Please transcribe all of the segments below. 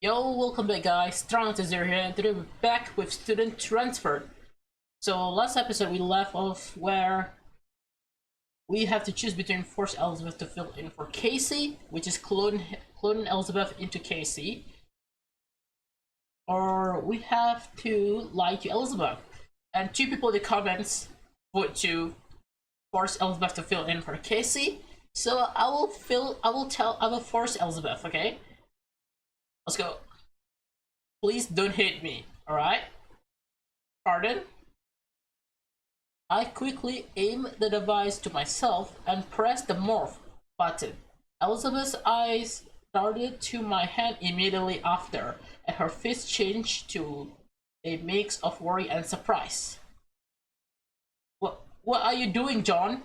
Yo, welcome back guys, Strong to Zero here, and today we're back with Student Transfer. So last episode we left off where we have to choose between Force Elizabeth to fill in for Casey, which is cloning Elizabeth into Casey, or we have to lie to Elizabeth. And two people in the comments vote to force Elizabeth to fill in for Casey. So I will force Elizabeth, okay? Let's go. Please don't hit me, alright? Pardon? I quickly aim the device to myself and press the morph button. Elizabeth's eyes darted to my hand immediately after, and her face changed to a mix of worry and surprise. What are you doing, John?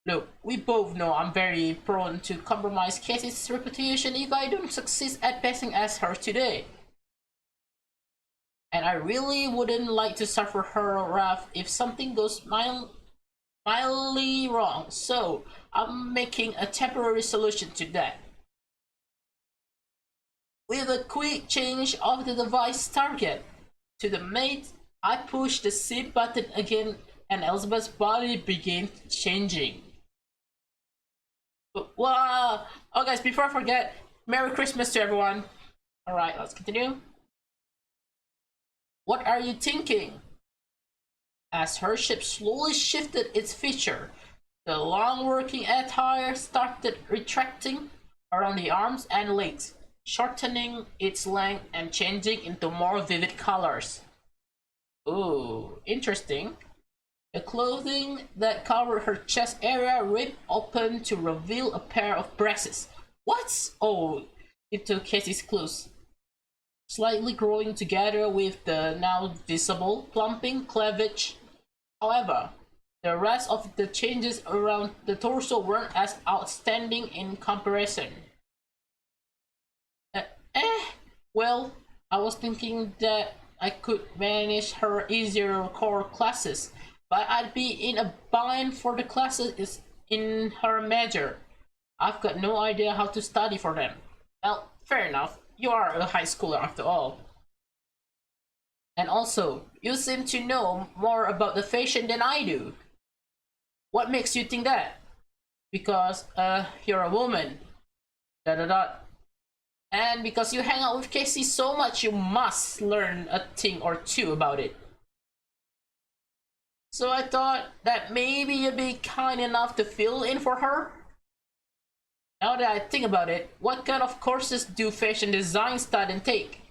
Look, we both know I'm very prone to compromise Casey's reputation if I don't succeed at passing as her today. And I really wouldn't like to suffer her wrath if something goes mildly wrong, so I'm making a temporary solution to that. With a quick change of the device target to the mate, I pushed the zip button again and Elizabeth's body began changing. Wow! Oh guys, before I forget, Merry Christmas to everyone. Alright, let's continue. What are you thinking? As her ship slowly shifted its feature, the long working attire started retracting around the arms and legs, shortening its length and changing into more vivid colors. Ooh, interesting. The clothing that covered her chest area ripped open to reveal a pair of breasts. What? Oh, it took Casey's clues. Slightly growing together with the now visible plumping cleavage. However, the rest of the changes around the torso weren't as outstanding in comparison. Well, I was thinking that I could manage her easier core classes, but I'd be in a bind for the classes in her major. I've got no idea how to study for them. Well, fair enough. You are a high schooler after all. And also, you seem to know more about the fashion than I do. What makes you think that? Because, you're a woman. Da da da. And because you hang out with Casey so much, you must learn a thing or two about it. So I thought that maybe you'd be kind enough to fill in for her? Now that I think about it, what kind of courses do fashion design students take?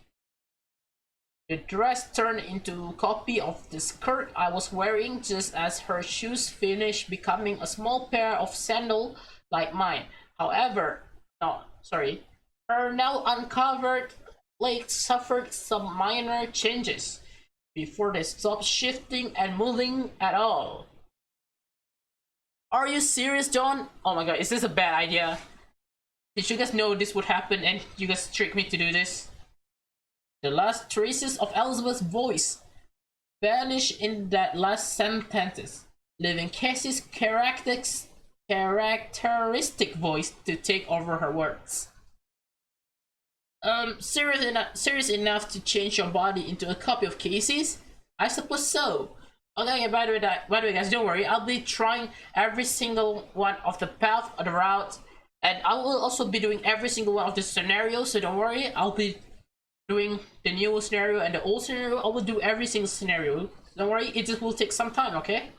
The dress turned into a copy of the skirt I was wearing just as her shoes finished becoming a small pair of sandals like mine. However, her now uncovered legs suffered some minor changes before they stopped shifting and moving at all. Are you serious, John? Oh my god, is this a bad idea? Did you guys know this would happen and you guys tricked me to do this? The last traces of Elizabeth's voice vanished in that last sentence, leaving Casey's characteristic voice to take over her words. Serious enough to change your body into a copy of Casey's? I suppose so. Okay, by the way guys, don't worry, I'll be trying every single one of the path or the route. And I will also be doing every single one of the scenarios, so don't worry. I'll be doing the new scenario and the old scenario. I will do every single scenario. Don't worry, it just will take some time, okay?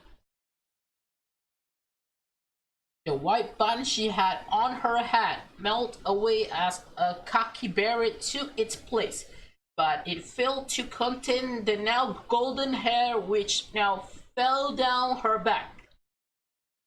The white bun she had on her head melted away as a khaki beret took its place, but it failed to contain the now golden hair which now fell down her back.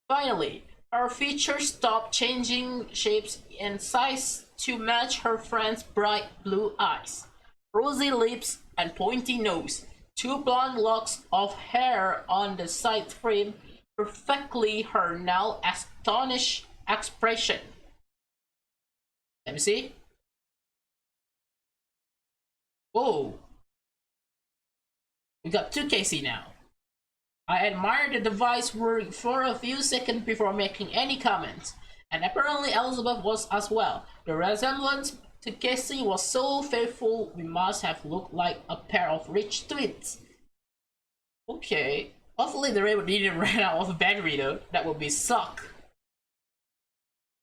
Finally, her features stopped changing shapes and size to match her friend's bright blue eyes, rosy lips, and pointy nose. Two blonde locks of hair on the side frame perfectly her now astonished expression. Let me see. Whoa. We got two Casey now. I admired the device for a few seconds before making any comments, and apparently Elizabeth was as well. The resemblance to Casey was so faithful, we must have looked like a pair of rich twins. Okay. Hopefully the railroad didn't run out of battery though. That would be suck.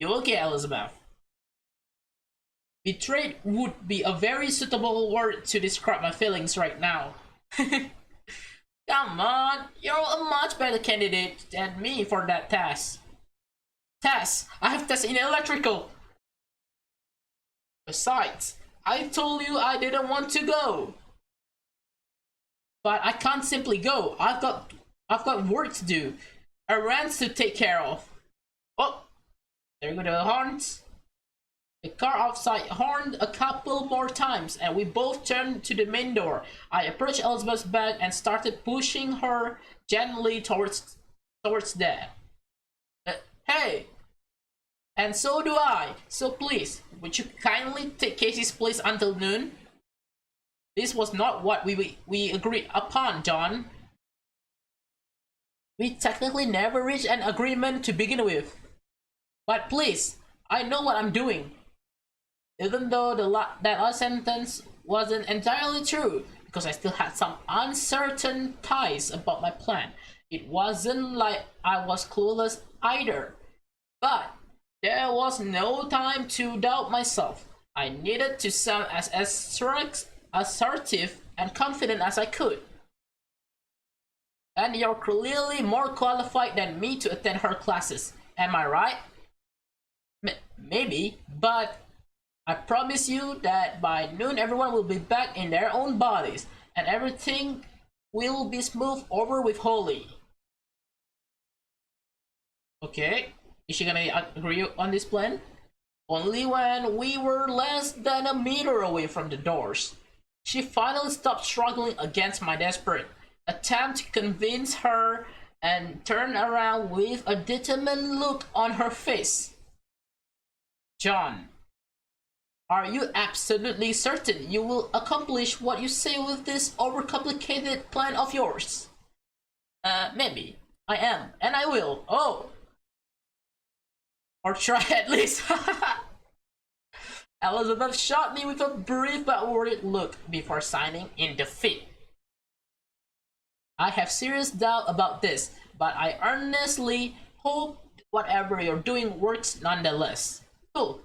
You okay, Elizabeth? Betrayed would be a very suitable word to describe my feelings right now. Come on, you're a much better candidate than me for that task. Tess, I have tests in electrical. Besides, I told you I didn't want to go. But I can't simply go. I've got work to do. Errands to take care of. Oh, there go the horns. The car outside horned a couple more times, and we both turned to the main door. I approached Elizabeth's bed and started pushing her gently towards there. Hey! And so do I. So please, would you kindly take Casey's place until noon? This was not what we agreed upon, John. We technically never reached an agreement to begin with. But please, I know what I'm doing. Even though that last sentence wasn't entirely true, because I still had some uncertain ties about my plan. It wasn't like I was clueless either. But there was no time to doubt myself. I needed to sound as assertive and confident as I could. And you're clearly more qualified than me to attend her classes. Am I right? Maybe, but I promise you that by noon everyone will be back in their own bodies and everything will be smoothed over with Holly. Okay, is she gonna agree on this plan? Only when we were less than a meter away from the doors. She finally stopped struggling against my desperate attempt to convince her and turned around with a determined look on her face. John, are you absolutely certain you will accomplish what you say with this overcomplicated plan of yours? Maybe. I am, and I will. Oh! Or try at least. Elizabeth shot me with a brief but worried look before signing in defeat. I have serious doubt about this, but I earnestly hope whatever you're doing works nonetheless. Cool.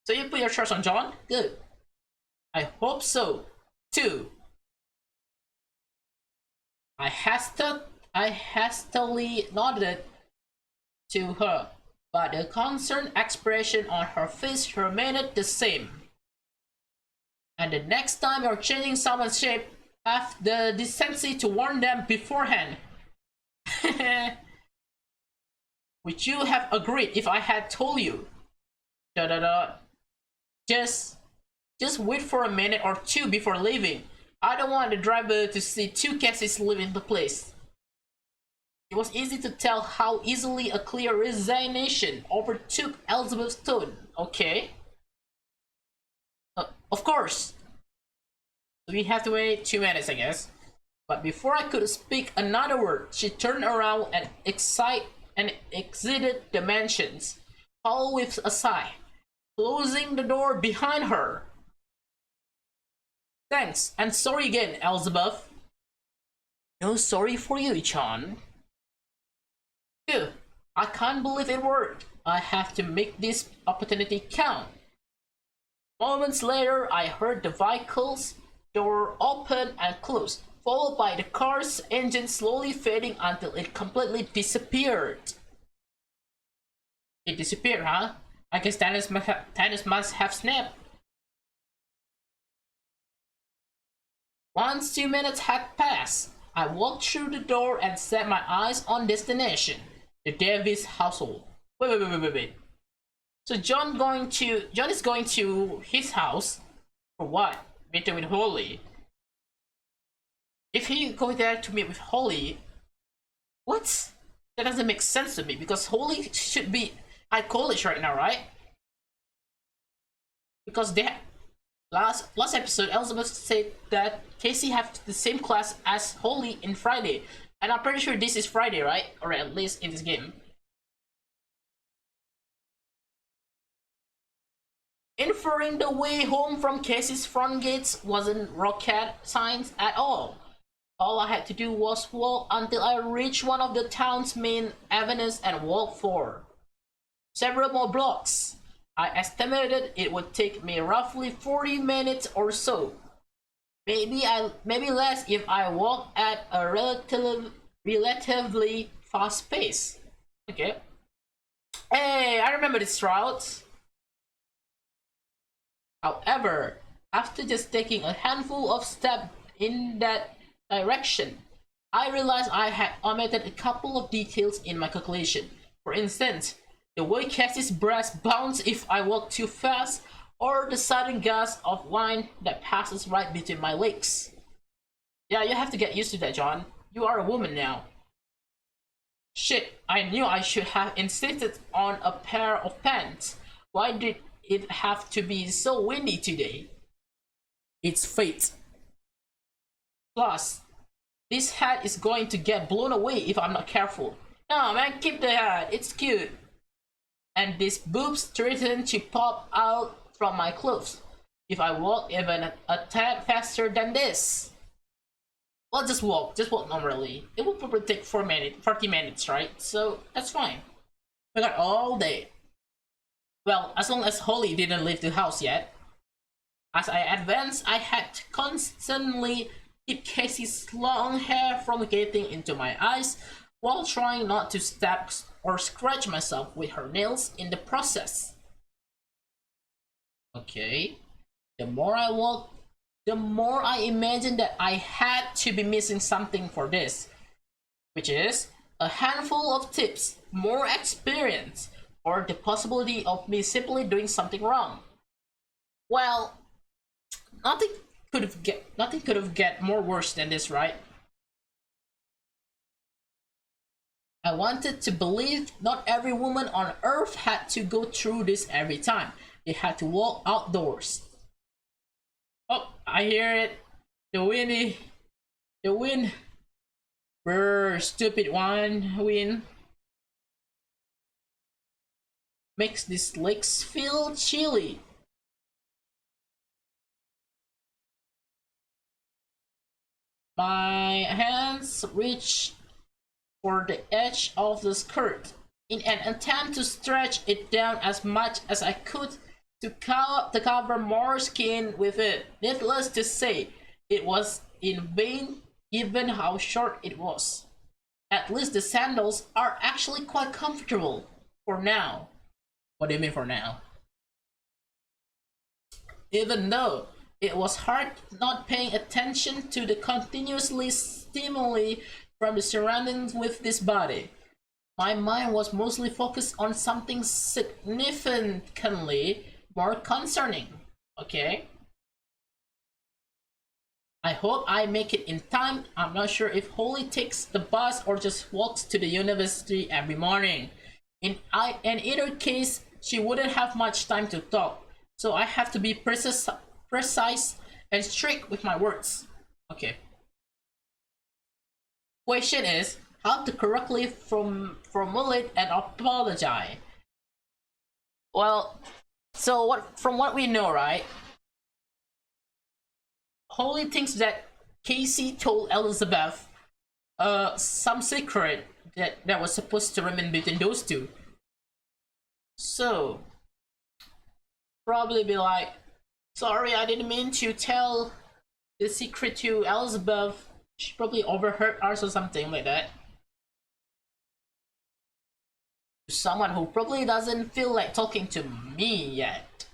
So you put your trust on John? Good. I hope so, too. I hastily nodded to her, but the concerned expression on her face remained the same. And the next time you're changing someone's shape, have the decency to warn them beforehand. Would you have agreed if I had told you? Just wait for a minute or two before leaving. I don't want the driver to see two Cassies leaving the place. It was easy to tell how easily a clear resignation overtook Elizabeth's tone. Okay. Of course. We have to wait 2 minutes, I guess. But before I could speak another word, she turned around and exited the mansions, all with a sigh, closing the door behind her. Thanks, and sorry again, Elizabeth. No sorry for you, John. Phew, I can't believe it worked. I have to make this opportunity count. Moments later, I heard the vehicle's door open and close, followed by the car's engine slowly fading until it completely disappeared. It disappeared, huh? I guess Thanos must have snapped. Once 2 minutes had passed, I walked through the door and set my eyes on destination, the Davis household. Wait. So John is going to his house for what? Meeting with Holly. If he goes there to meet with Holly, what? That doesn't make sense to me because Holly should be at college right now, right? Because they last episode Elizabeth said that Casey have the same class as Holly in Friday, and I'm pretty sure this is Friday, right? Or at least in this game. Inferring the way home from Casey's front gates wasn't rocket science at all. All I had to do was walk until I reached one of the town's main avenues and walk for several more blocks. I estimated it would take me roughly 40 minutes or so. Maybe less if I walk at a relatively fast pace. Okay. Hey, I remember this route. However, after just taking a handful of steps in that direction, I realized I had omitted a couple of details in my calculation. For instance, the way Cassie's breast bounces if I walk too fast, or the sudden gust of wind that passes right between my legs. Yeah, you have to get used to that, John. You are a woman now. Shit, I knew I should have insisted on a pair of pants. Why did it have to be so windy today? It's fate. Plus, this hat is going to get blown away if I'm not careful. No, man, keep the hat. It's cute. And these boobs threaten to pop out from my clothes if I walk even a tad faster than this. Well, just walk normally. It will probably take 40 minutes, right? So that's fine. We got all day. Well, as long as Holly didn't leave the house yet. As I advanced, I had to constantly keep Casey's long hair from getting into my eyes while trying not to stab or scratch myself with her nails in the process. Okay. The more I walked, the more I imagined that I had to be missing something for this, which is a handful of tips, more experience, or the possibility of me simply doing something wrong. Well, nothing could have get more worse than this, right? I wanted to believe not every woman on earth had to go through this every time. They had to walk outdoors. Oh, I hear it. The wind. Brr, stupid wind. Makes these legs feel chilly. My hands reach for the edge of the skirt in an attempt to stretch it down as much as I could to cover more skin with it. Needless to say, it was in vain given how short it was. At least the sandals are actually quite comfortable for now. What do you mean for now? Even though it was hard not paying attention to the continuously stimuli from the surroundings with this body. My mind was mostly focused on something significantly more concerning. Okay? I hope I make it in time. I'm not sure if Holly takes the bus or just walks to the university every morning. In either case, she wouldn't have much time to talk, so I have to be precise and strict with my words. Okay. Question is how to correctly formulate and apologize. Well, so from what we know, right? Holly thinks that Casey told Elizabeth some secret that was supposed to remain between those two. So probably be like, sorry, I didn't mean to tell the secret to Elizabeth. She probably overheard us or something like that. Someone who probably doesn't feel like talking to me yet.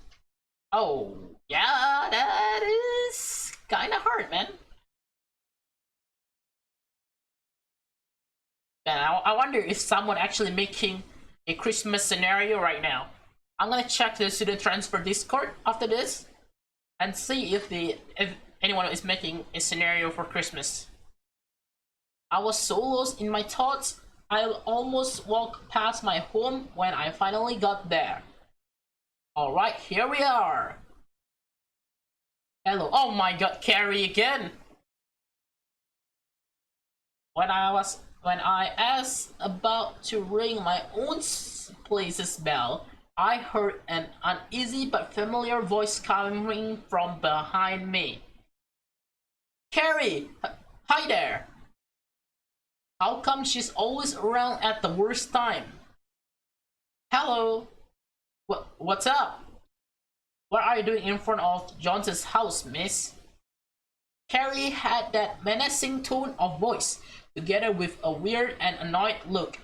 Oh, yeah, that is kinda hard, man. And I wonder if someone actually making a Christmas scenario right now. I'm gonna check the student transfer Discord after this and see if anyone is making a scenario for Christmas. I was so lost in my thoughts, I almost walked past my home when I finally got there. Alright, here we are. Hello. Oh my god, Carrie again. When I asked about to ring my own place's bell, I heard an uneasy but familiar voice coming from behind me. Carrie! Hi there! How come she's always around at the worst time? Hello? What's up? What are you doing in front of Johnson's house, miss? Carrie had that menacing tone of voice, together with a weird and annoyed look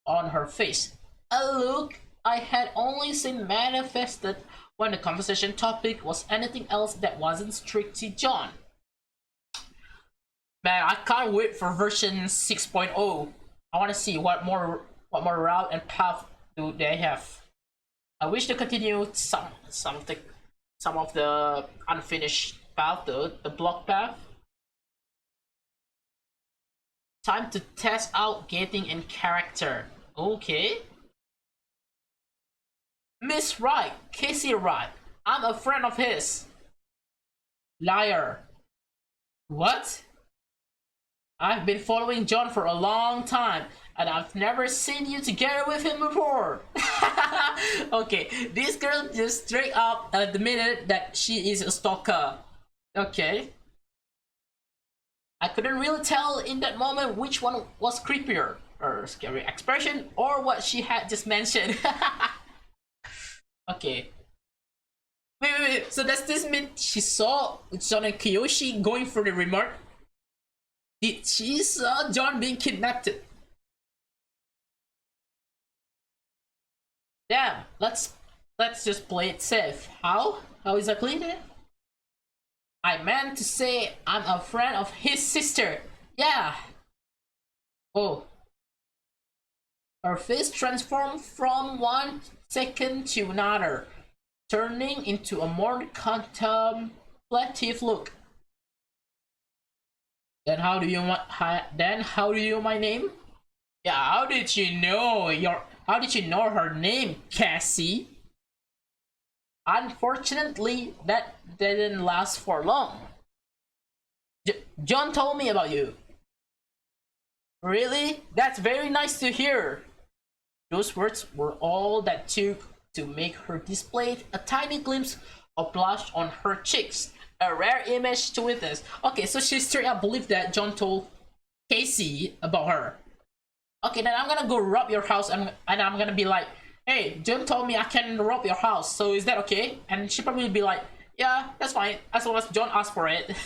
on her face. A look I had only seen manifested when the conversation topic was anything else that wasn't strictly John. Man, I can't wait for version 6.0. I want to see what more route and path do they have. I wish to continue some of the unfinished path, the block path. Time to test out getting in character. Okay. Miss Wright, Casey Wright. I'm a friend of his. Liar. What? I've been following John for a long time, and I've never seen you together with him before. Okay, this girl just straight up admitted that she is a stalker. Okay. I couldn't really tell in that moment which one was creepier, her scary expression or what she had just mentioned. Okay. Wait. So does this mean she saw John and Kiyoshi going for the remark? Did she saw John being kidnapped? Damn, let's just play it safe. How? How exactly? I meant to say I'm a friend of his sister. Yeah. Oh. Her face transformed from 1 second to another, turning into a more contemplative look. Then how do you my name? Yeah, how did you know her name, Cassie? Unfortunately, that didn't last for long. John told me about you. Really? That's very nice to hear. Those words were all that took to make her display a tiny glimpse of blush on her cheeks. A rare image to witness. Okay, so she straight up believed that John told Casey about her. Okay, then I'm gonna go rob your house and I'm gonna be like, hey, John told me I can rob your house, so is that okay? And she probably be like, yeah, that's fine, as long as John asked for it.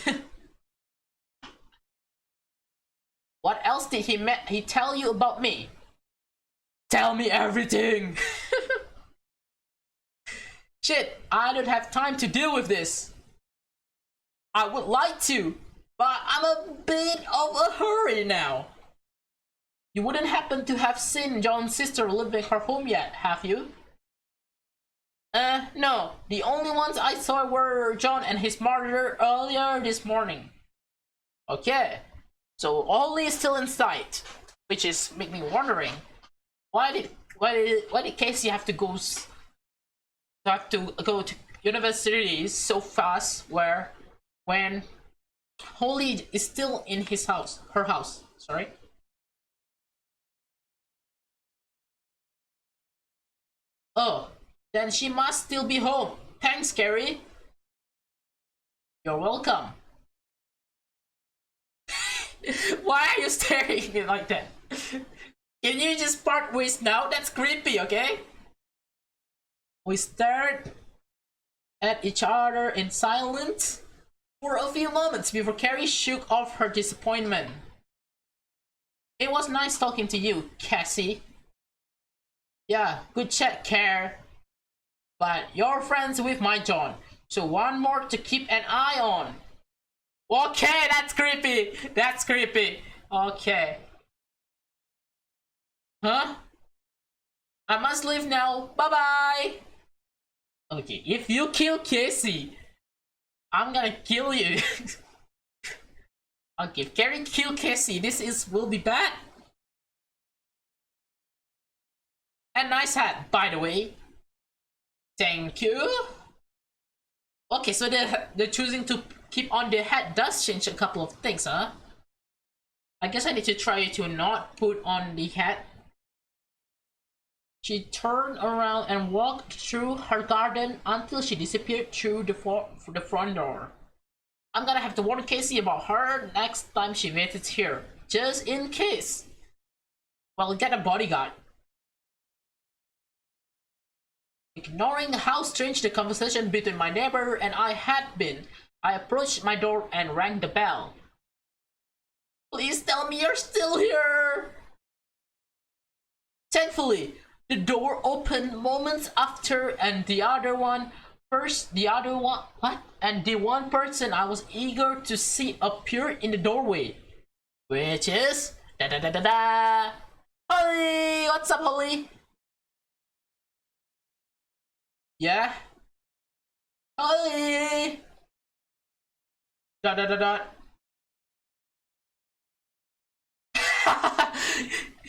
What else did he tell you about me? Tell me everything! Shit, I don't have time to deal with this. I would like to, but I'm a bit of a hurry now. You wouldn't happen to have seen John's sister leaving her home yet, have you? No. The only ones I saw were John and his mother earlier this morning. Okay. So Ollie is still in sight, which is make me wondering, why did Casey have to go to university so fast when Holly is still in her house, sorry. Oh, then she must still be home. Thanks, Carrie. You're welcome. Why are you staring at me like that? Can you just part ways now? That's creepy, okay? We stared at each other in silence for a few moments before Carrie shook off her disappointment. It was nice talking to you, Cassie. Yeah, good chat, Care. But you're friends with my John, so one more to keep an eye on. Okay, that's creepy. That's creepy. Okay. Huh? I must leave now. Bye-bye. Okay, if you kill Casey, I'm gonna kill you. Okay, if Carrie kill Casey, will be bad. And nice hat, by the way. Thank you. Okay, so they're choosing to keep on the hat does change a couple of things, huh? I guess I need to try to not put on the hat. She turned around and walked through her garden until she disappeared through the front door. I'm gonna have to warn Casey about her next time she visits here, just in case. Well, get a bodyguard. Ignoring how strange the conversation between my neighbor and I had been, I approached my door and rang the bell. Please tell me you're still here! Thankfully, the door opened moments after, and the other one, And the one person I was eager to see appeared in the doorway, which is da da da da da. Holly, what's up, Holly? Yeah, Holly. Da da da da.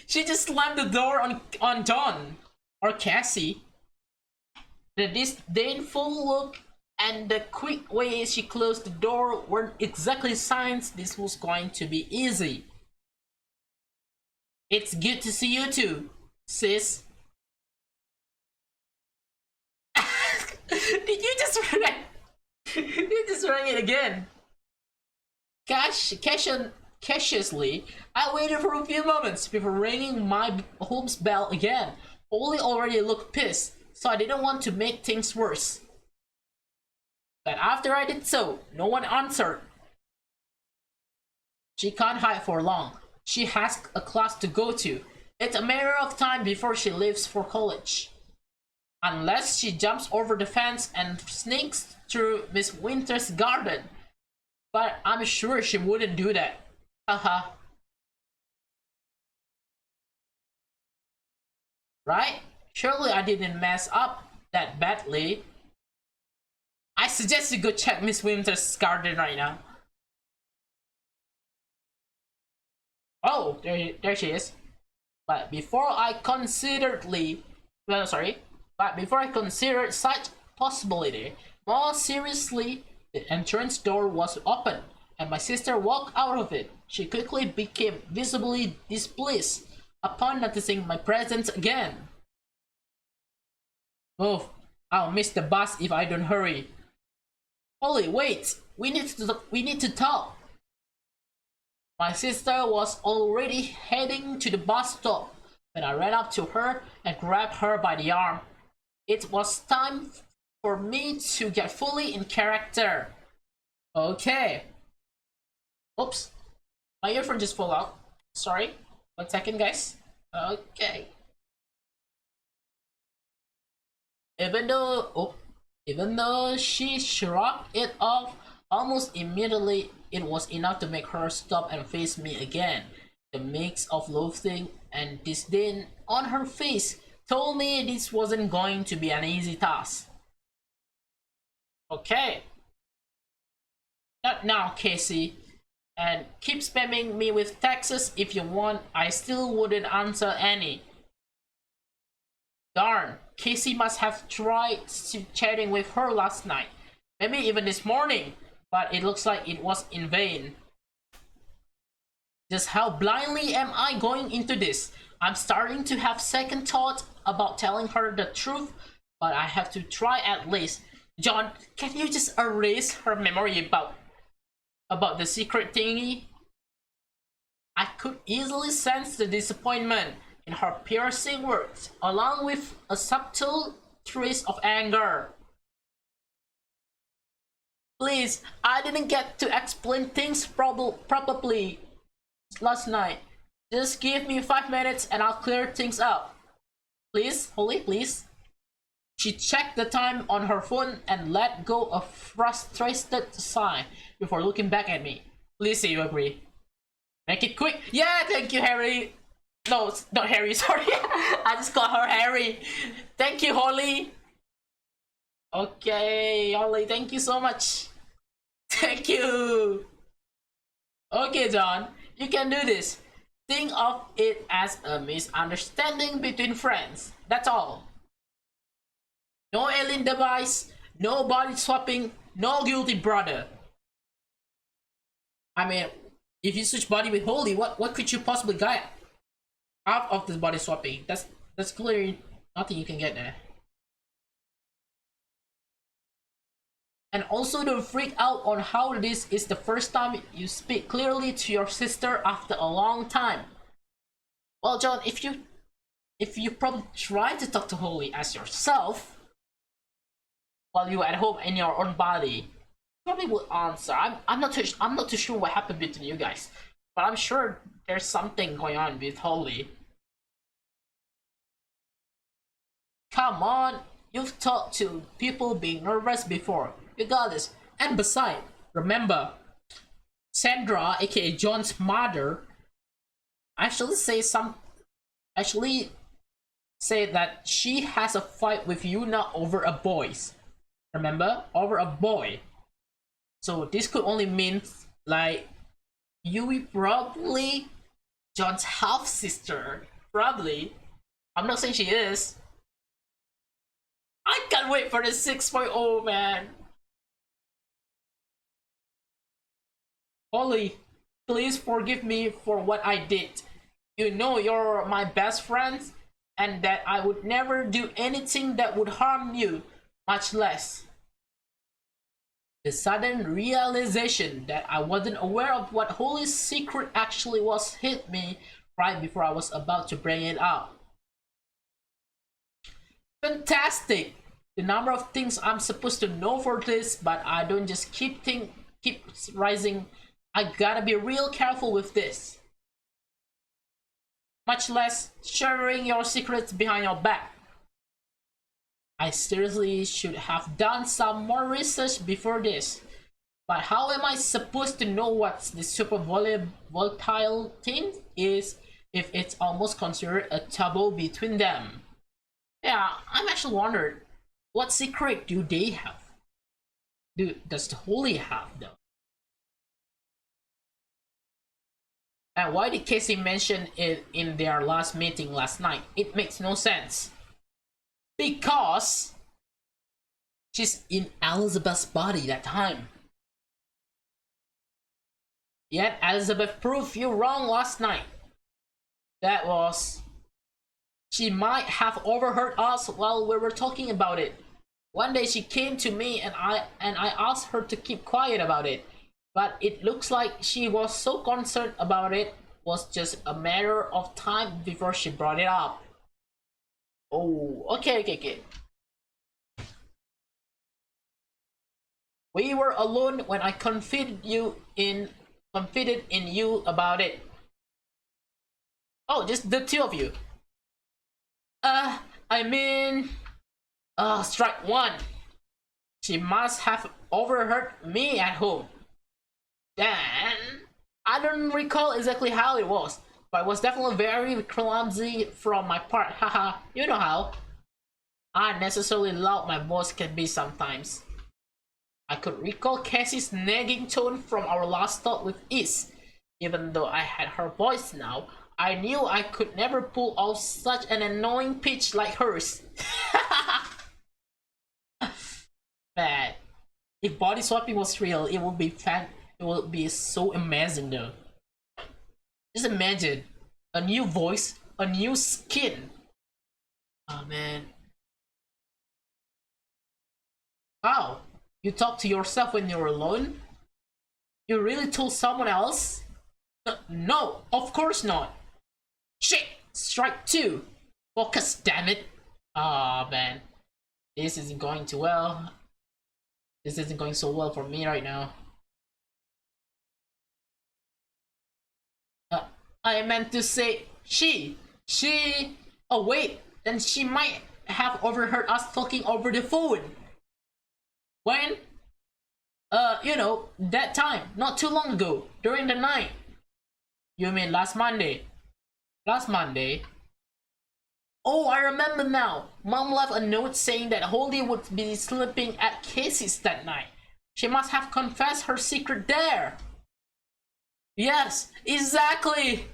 She just slammed the door on Dawn or Cassie. The disdainful look and the quick way she closed the door weren't exactly signs this was going to be easy. It's good to see you too, sis. Did you just write? You just rang it again. Cautiously, I waited for a few moments before ringing my home's bell again. Holly already looked pissed, so I didn't want to make things worse. But after I did so, no one answered. She can't hide for long. She has a class to go to. It's a matter of time before she leaves for college. Unless she jumps over the fence and sneaks through Miss Winter's garden. But I'm sure she wouldn't do that. Haha. Right? Surely I didn't mess up that badly. I suggest you go check Miss Winter's garden right now. Oh, there she is. But before I considered such possibility, more seriously, the entrance door was open, and my sister walked out of it. She quickly became visibly displeased upon noticing my presence again. Oh, I'll miss the bus if I don't hurry. Holly, wait! We need to talk. My sister was already heading to the bus stop when I ran up to her and grabbed her by the arm. It was time for me to get fully in character. Okay. Oops. My earphone just fell out. Sorry. 1 second, guys. Okay. Even though she shrugged it off almost immediately, it was enough to make her stop and face me again. The mix of loathing and disdain on her face told me this wasn't going to be an easy task. Okay. Not now, Casey. And keep spamming me with texts if you want. I still wouldn't answer any. Darn, Casey must have tried chatting with her last night. Maybe even this morning. But it looks like it was in vain. Just how blindly am I going into this? I'm starting to have second thoughts about telling her the truth, but I have to try at least. John, can you just erase her memory about the secret thingy? I could easily sense the disappointment in her piercing words, along with a subtle trace of anger. Please, I didn't get to explain things probably last night. Just give me 5 minutes and I'll clear things up. Please, Holly, please. She checked the time on her phone and let go a frustrated sigh before looking back at me. Please say you agree. Make it quick. Yeah, thank you, Harry. No, it's not Harry, sorry. I just called her Harry. Thank you, Holly. Okay, Holly, thank you so much. Thank you. Okay, John, you can do this. Think of it as a misunderstanding between friends. That's all. No alien device, no body swapping, no guilty brother. I mean, if you switch body with Holly, what could you possibly get out of this body swapping? That's clear. Nothing you can get there. And also don't freak out on how this is the first time you speak clearly to your sister after a long time. Well, John, if you probably try to talk to Holly as yourself while you're at home in your own body, probably would answer. I'm not too sure what happened between you guys, but I'm sure there's something going on with Holly. Come on, you've talked to people being nervous before. You got this. And besides, remember, Sandra, aka John's mother, actually say some actually say that she has a fight with you now over a boys. Remember? Over a boy. So this could only mean like you probably John's half sister. Probably. I'm not saying she is. I can't wait for the 6.0, man. Holly, please forgive me for what I did. You know you're my best friend and that I would never do anything that would harm you, much less. The sudden realization that I wasn't aware of what Holly's secret actually was hit me right before I was about to bring it up. Fantastic! The number of things I'm supposed to know for this, but I don't just keep rising. I gotta be real careful with this. Much less sharing your secrets behind your back. I seriously should have done some more research before this. But how am I supposed to know what the super volatile thing is if it's almost considered a taboo between them? Yeah, I'm actually wondering, what secret do they have? Does the Holy have though? And why did Casey mention it in their last meeting last night? It makes no sense. Because she's in Elizabeth's body that time. Yet Elizabeth proved you wrong last night. That was... She might have overheard us while we were talking about it. One day she came to me and I asked her to keep quiet about it. But it looks like she was so concerned about it was just a matter of time before she brought it up. Oh, okay. We were alone when I confided in you about it. Oh, just the two of you. I mean, strike one. She must have overheard me at home. Then, I don't recall exactly how it was, but it was definitely very clumsy from my part. Haha, you know how unnecessarily loud my voice can be sometimes. I could recall Cassie's nagging tone from our last talk with Is. Even though I had her voice now, I knew I could never pull off such an annoying pitch like hers. Man, if body swapping was real, it would be it would be so amazing though. Just imagine a new voice, a new skin. Oh man. How? You talk to yourself when you're alone? You really told someone else? No, of course not. Shit! Strike two! Focus, damn it! Ah, man. This isn't going too well. This isn't going so well for me right now. I meant to say she. Oh wait, then she might have overheard us talking over the phone. When? You know, that time, not too long ago, during the night. You mean last Monday? Last Monday? Oh, I remember now. Mom left a note saying that Holly would be sleeping at Casey's that night. She must have confessed her secret there. Yes, exactly.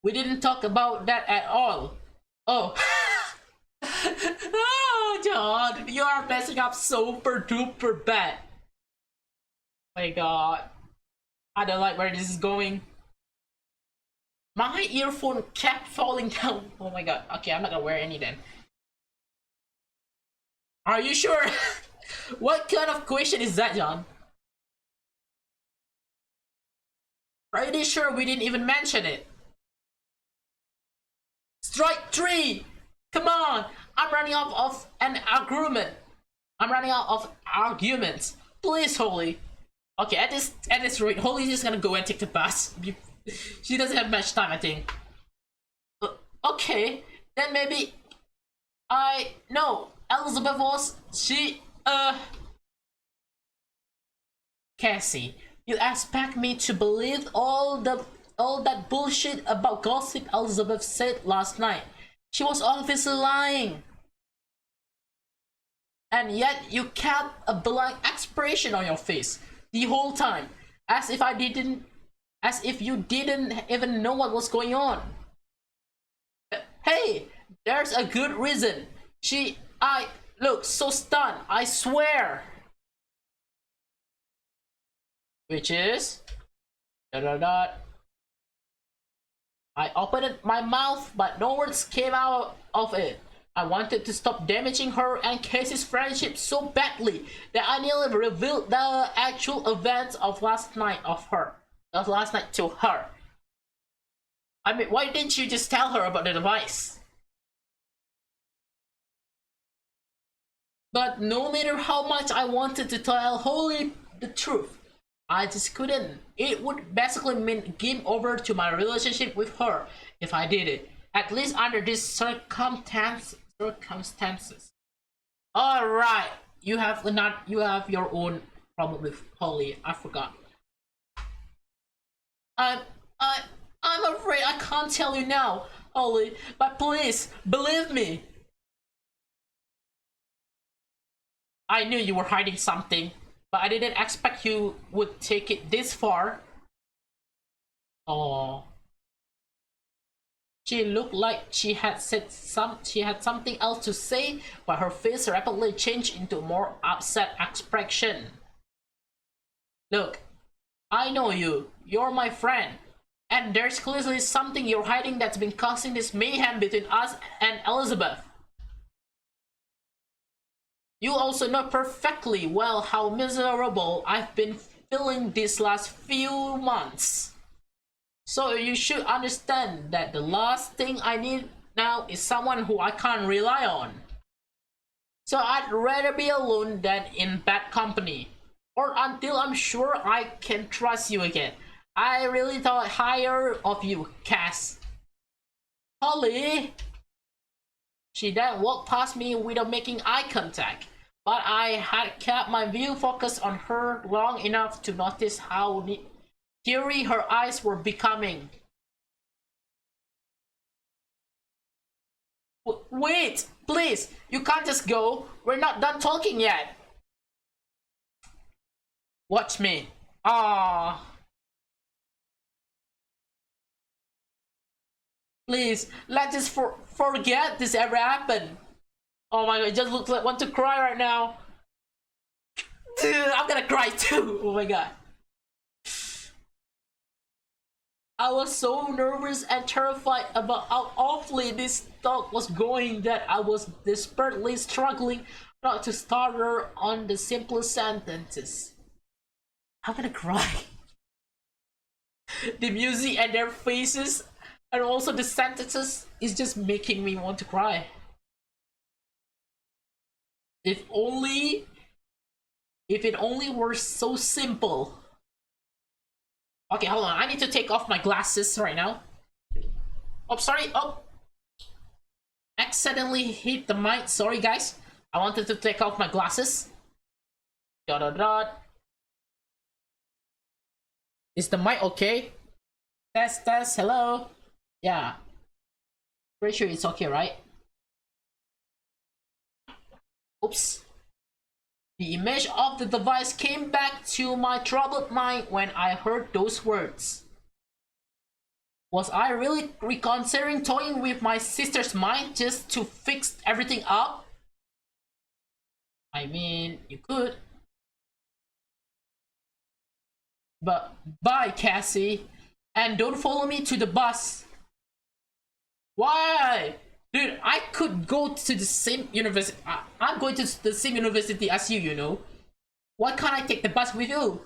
We didn't talk about that at all. Oh. Oh, John, you are messing up super duper bad. My god. I don't like where this is going. My earphone kept falling down. Oh my god. Okay, I'm not gonna wear any then. Are you sure? What kind of question is that, John? Pretty sure we didn't even mention it. Strike 3! Come on! I'm running out of an argument. I'm running out of arguments. Please, Holly. Okay, at this rate, Holly's just gonna go and take the bus. She doesn't have much time, I think. Okay, then maybe no, Elizabeth was Cassie, you expect me to believe all that bullshit about gossip Elizabeth said last night? She was obviously lying. And yet you kept a blank expression on your face the whole time, as if you didn't even know what was going on. Hey, there's a good reason. I look so stunned, I swear. Which is I opened my mouth, but no words came out of it. I wanted to stop damaging her and Casey's friendship so badly that I nearly revealed the actual events of last night to her. I mean, why didn't you just tell her about the device? But no matter how much I wanted to tell Holly the truth, I just couldn't. It would basically mean game over to my relationship with her if I did it. At least under these circumstances. Alright. You have your own problem with Holly. I forgot. I'm afraid I can't tell you now, Holly, but please believe me. I knew you were hiding something, but I didn't expect you would take it this far. Oh. She looked like she had something else to say, but her face rapidly changed into a more upset expression. Look, I know you. You're my friend. And there's clearly something you're hiding that's been causing this mayhem between us and Elizabeth. You also know perfectly well how miserable I've been feeling these last few months. So you should understand that the last thing I need now is someone who I can't rely on. So I'd rather be alone than in bad company. Or until I'm sure I can trust you again. I really thought higher of you, Cass. Holly! She then walked past me without making eye contact, but I had kept my view focused on her long enough to notice how teary her eyes were becoming. Wait, please, you can't just go. We're not done talking yet. Watch me. Ah. Please, let's just forget this ever happened. Oh my god, it just looks like I want to cry right now. Dude, I'm gonna cry too. Oh my god. I was so nervous and terrified about how awfully this talk was going that I was desperately struggling not to stutter on the simplest sentences. I'm gonna cry. The music and their faces and also the sentences is just making me want to cry. If it only were so simple. Okay, hold on. I need to take off my glasses right now. Oh, sorry. Oh. Accidentally hit the mic. Sorry, guys. I wanted to take off my glasses. Dot dot dot. Is the mic okay? Test, test. Hello. Yeah. Pretty sure it's okay, right? Oops. The image of the device came back to my troubled mind when I heard those words. Was I really reconsidering toying with my sister's mind just to fix everything up? I mean, you could. But bye, Cassie. And don't follow me to the bus. Why? Dude, I could go to the same university. I'm going to the same university as you, you know. Why can't I take the bus with you?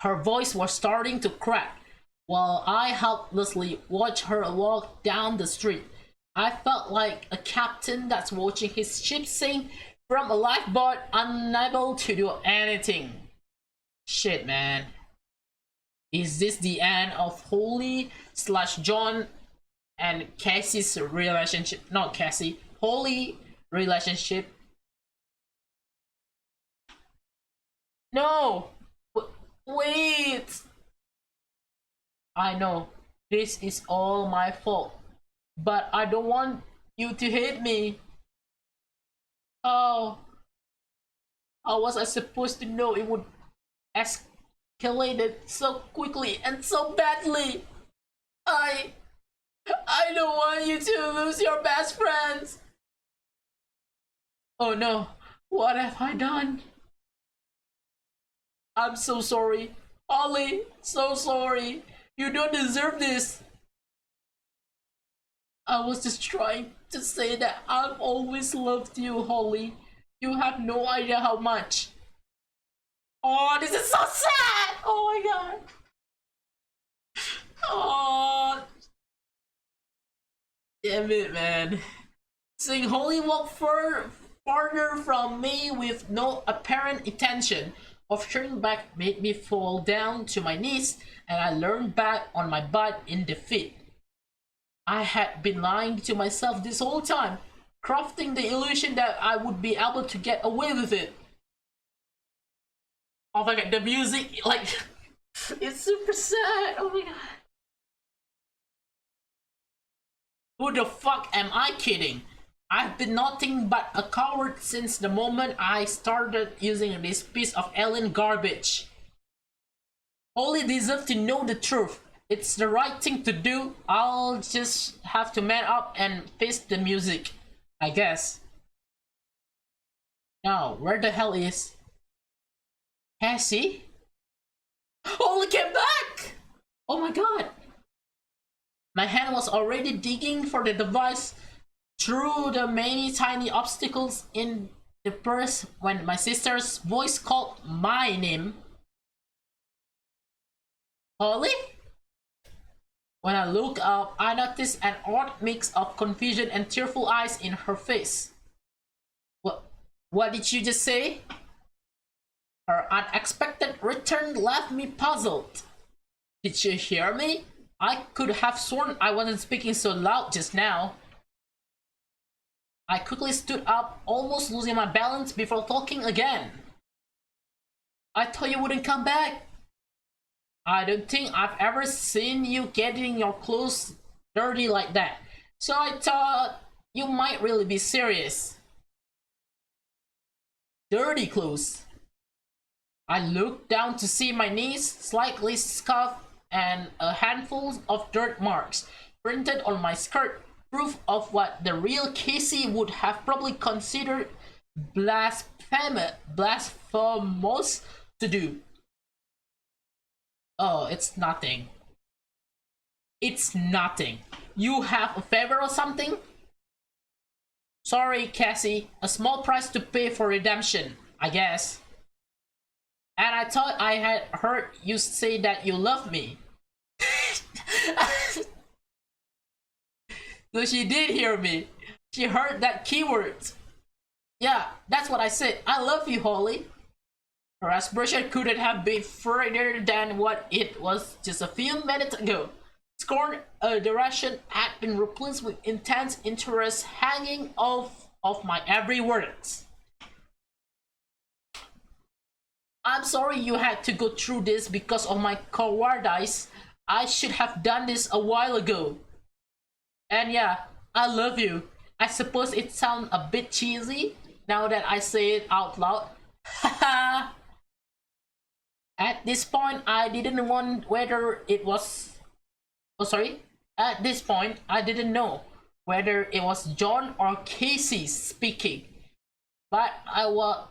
Her voice was starting to crack while I helplessly watched her walk down the street. I felt like a captain that's watching his ship sink from a lifeboat, unable to do anything. Shit, man. Is this the end of Holly slash John and Cassie's relationship? Not Cassie, Holly relationship. No! Wait! I know, this is all my fault, but I don't want you to hate me. Oh, how was I supposed to know it would escalate it so quickly and so badly? I I don't want you to lose your best friends. Oh no, what have I done? I'm so sorry. Ollie, so sorry. You don't deserve this. I was just trying to say that I've always loved you, Holly. You have no idea how much. Oh, this is so sad! Oh my god. Oh, damn it, man. Seeing Holly walk farther from me with no apparent intention of turning back made me fall down to my knees, and I leaned back on my butt in defeat. I had been lying to myself this whole time, crafting the illusion that I would be able to get away with it. Oh my god, the music, like, it's super sad. Oh my god. Who the fuck am I kidding? I've been nothing but a coward since the moment I started using this piece of alien garbage. Holly deserves to know the truth. It's the right thing to do. I'll just have to man up and face the music, I guess. Now, where the hell is Cassie? Holly came back! Oh my god. My hand was already digging for the device through the many tiny obstacles in the purse when my sister's voice called my name. Holly? When I looked up, I noticed an odd mix of confusion and tearful eyes in her face. What did you just say? Her unexpected return left me puzzled. Did you hear me? I could have sworn I wasn't speaking so loud just now. I quickly stood up, almost losing my balance before talking again. I thought you wouldn't come back. I don't think I've ever seen you getting your clothes dirty like that. So I thought you might really be serious. Dirty clothes. I looked down to see my knees, slightly scuffed, and a handful of dirt marks printed on my skirt, proof of what the real Casey would have probably considered blasphemous to do. Oh, it's nothing. It's nothing. You have a favor or something? Sorry, Cassie. A small price to pay for redemption, I guess. And I thought I had heard you say that you love me. So she did hear me. She heard that keyword. Yeah, that's what I said. I love you, Holly. Her expression couldn't have been further than what it was just a few minutes ago. Scorn, direction had been replaced with intense interest hanging off of my every word. I'm sorry you had to go through this because of my cowardice. I should have done this a while ago. And yeah, I love you. I suppose it sounds a bit cheesy now that I say it out loud. Haha. At this point, I didn't know whether it was... Oh, sorry. At this point, I didn't know whether it was John or Casey speaking. But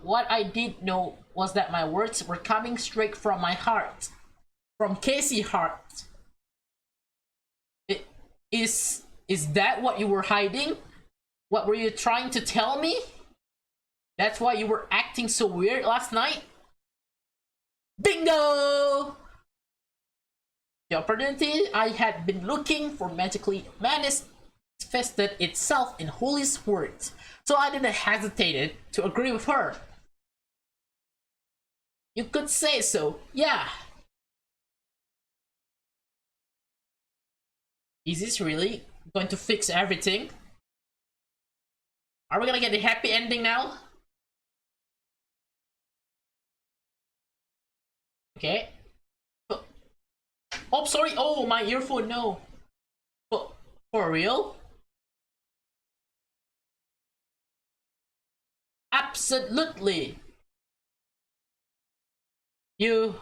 what I did know was that my words were coming straight from my heart. From Casey's heart. Is Is that what you were hiding? What were you trying to tell me? That's why you were acting so weird last night? Bingo! The opportunity I had been looking for magically manifested itself in Holly's words, so I didn't hesitate to agree with her. You could say so, yeah. Is this really going to fix everything? Are we gonna get the happy ending now? Okay. Oh, sorry. Oh, my earphone. No. For real? Absolutely. You.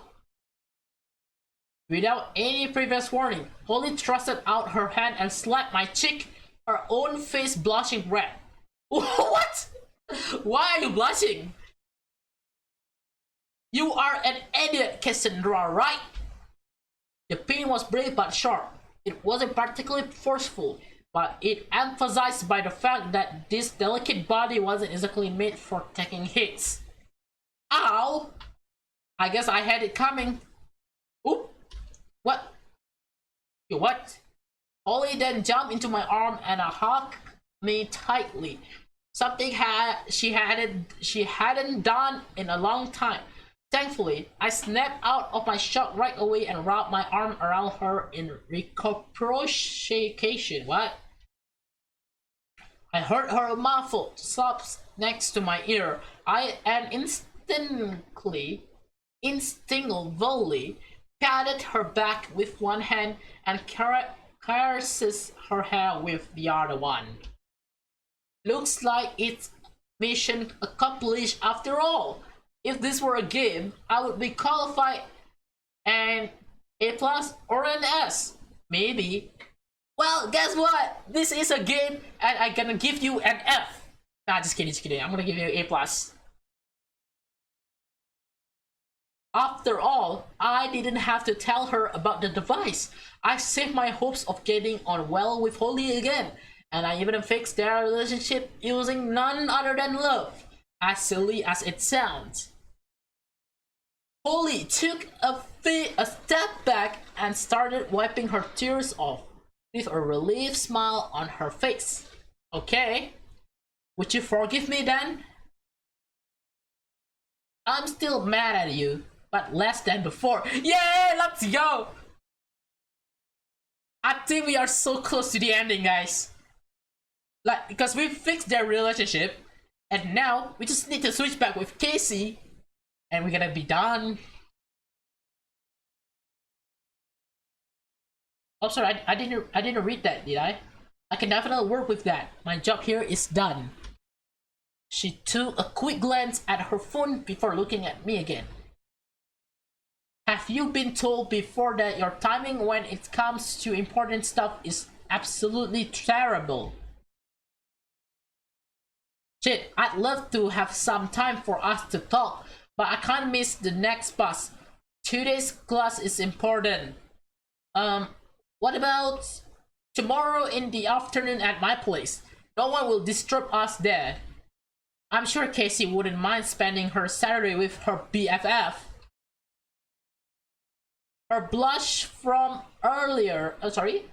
Without any previous warning, Holly thrusted out her hand and slapped my cheek, her own face blushing red. What? Why are you blushing? You are an idiot, Cassandra, right? The pain was brave but sharp. It wasn't particularly forceful, but it emphasized by the fact that this delicate body wasn't exactly made for taking hits. Ow! I guess I had it coming. Oop! What? You what? Holly then jumped into my arm and hugged me tightly. Something she hadn't done in a long time. Thankfully, I snapped out of my shock right away and wrapped my arm around her in reciprocation. What? I heard her muffled sobs next to my ear. Instinctively patted her back with one hand and caresses her hair with the other one. Looks like it's mission accomplished after all. If this were a game, I would be qualified an A plus or an S. Maybe. Well, guess what? This is a game and I'm gonna give you an F. Nah, just kidding. I'm gonna give you an A plus. After all, I didn't have to tell her about the device. I saved my hopes of getting on well with Holly again, and I even fixed their relationship using none other than love, as silly as it sounds. Holly took a step back and started wiping her tears off, with a relieved smile on her face. Okay, would you forgive me then? I'm still mad at you, but less than before. Yay, let's go! I think we are so close to the ending, guys. Like, because we fixed their relationship, and now we just need to switch back with Casey, and we're gonna be done. Oh, sorry, I didn't read that, did I? I can definitely work with that. My job here is done. She took a quick glance at her phone before looking at me again. Have you been told before that your timing when it comes to important stuff is absolutely terrible? Shit, I'd love to have some time for us to talk, but I can't miss the next bus. Today's class is important. What about tomorrow in the afternoon at my place? No one will disturb us there. I'm sure Casey wouldn't mind spending her Saturday with her BFF. Her blush from earlier. Her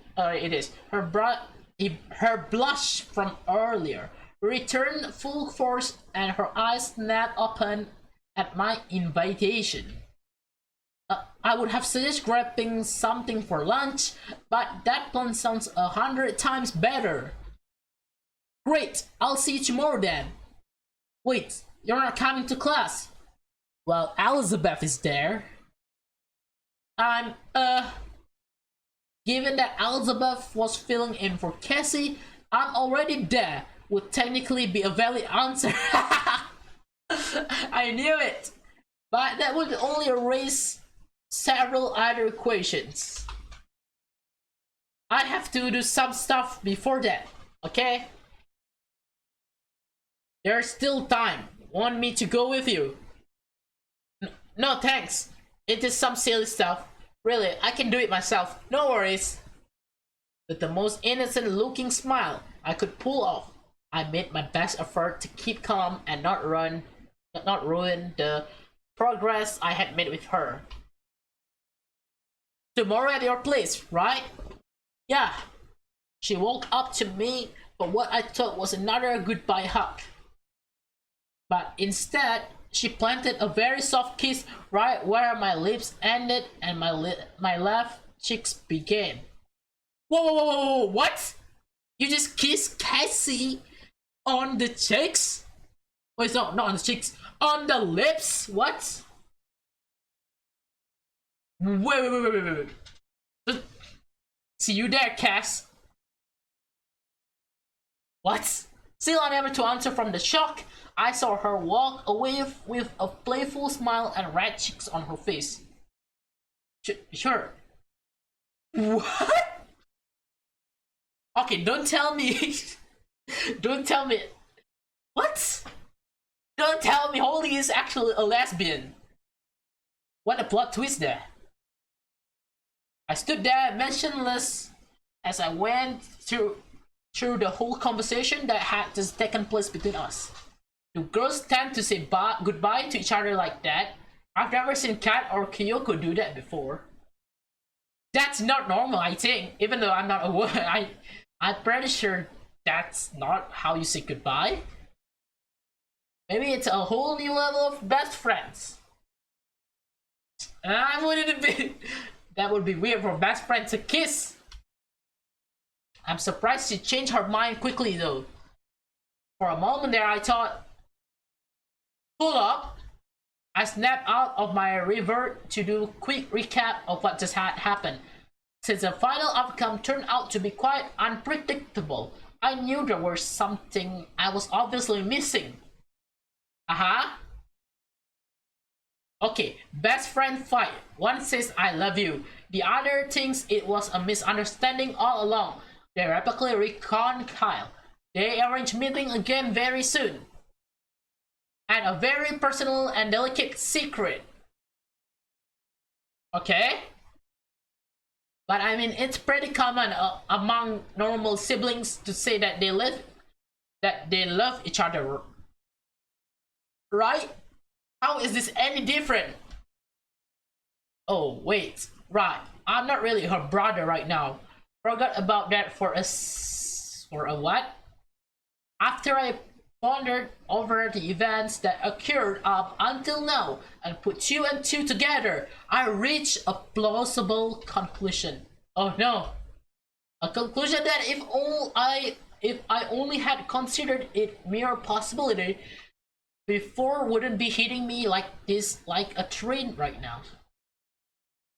blush from earlier returned full force, and her eyes snapped open at my invitation. I would have suggested grabbing something for lunch, but that plan sounds 100 times better. Great, I'll see you tomorrow then. Wait, you're not coming to class? Well, Elizabeth is there. Given that Elizabeth was filling in for Cassie, I'm already there. Would technically be a valid answer. I knew it, but that would only erase several other equations. I have to do some stuff before that, okay? There's still time. Want me to go with you? No thanks. It is some silly stuff. Really, I can do it myself. No worries. with the most innocent looking smile I could pull off. I made my best effort to keep calm and not ruin the progress I had made with her. Tomorrow at your place, right? Yeah. She walked up to me for what I thought was another goodbye hug. But instead, she planted a very soft kiss right where my lips ended and my left cheeks began. Whoa, whoa, whoa, whoa, what? You just kissed Cassie on the cheeks? Wait, no, not on the cheeks. On the lips? What? Wait. See you there, Cass. What? Still unable to answer from the shock, I saw her walk away with a playful smile and red cheeks on her face. Sure. What? Okay, don't tell me. Don't tell me. What? Don't tell me Holly is actually a lesbian. What a plot twist there. I stood there motionless as I went through the whole conversation that had just taken place between us. Do girls tend to say goodbye to each other like that? I've never seen Kat or Kyoko do that before. That's not normal, I think. Even though I'm not a woman, I'm pretty sure that's not how you say goodbye. Maybe it's a whole new level of best friends. That would be weird for best friends to kiss. I'm surprised she changed her mind quickly though. For a moment there I thought, hold up. I snapped out of my revert to do a quick recap of what just had happened. Since the final outcome turned out to be quite unpredictable, I knew there was something I was obviously missing. Okay, best friend fight. One says I love you. The other thinks it was a misunderstanding all along. They rapidly reconcile. They arrange meeting again very soon. And a very personal and delicate secret. Okay? But I mean, it's pretty common among normal siblings to say that they love each other. Right? How is this any different? Oh, wait. Right. I'm not really her brother right now. Forgot about that for a what? After I pondered over the events that occurred up until now and put two and two together, I reached a plausible conclusion. Oh no. A conclusion that if I only had considered it mere possibility before wouldn't be hitting me like this like a train right now.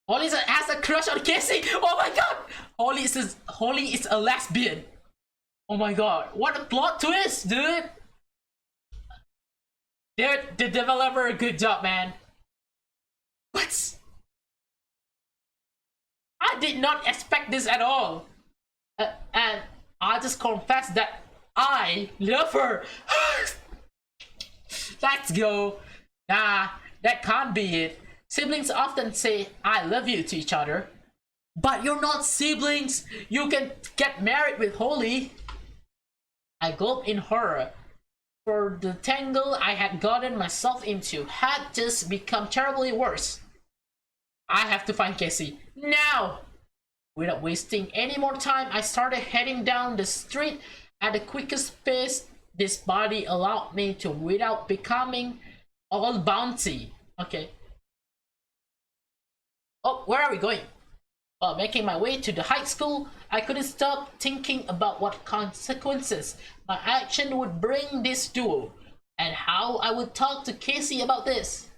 Holly has a crush on Cassie. Oh my god! Holly is a lesbian. Oh my god! What a plot twist, dude! Dude, the developer, good job, man. What? I did not expect this at all. And I just confess that I love her. Let's go. Nah, that can't be it. Siblings often say I love you to each other. But you're not siblings. You can get married with Holly. I gulped in horror. For the tangle I had gotten myself into had just become terribly worse. I have to find Cassie now. Without wasting any more time, I started heading down the street at the quickest pace this body allowed me to without becoming all bouncy. Okay. Oh, where are we going? While making my way to the high school, I couldn't stop thinking about what consequences my action would bring this duo, and how I would talk to Casey about this.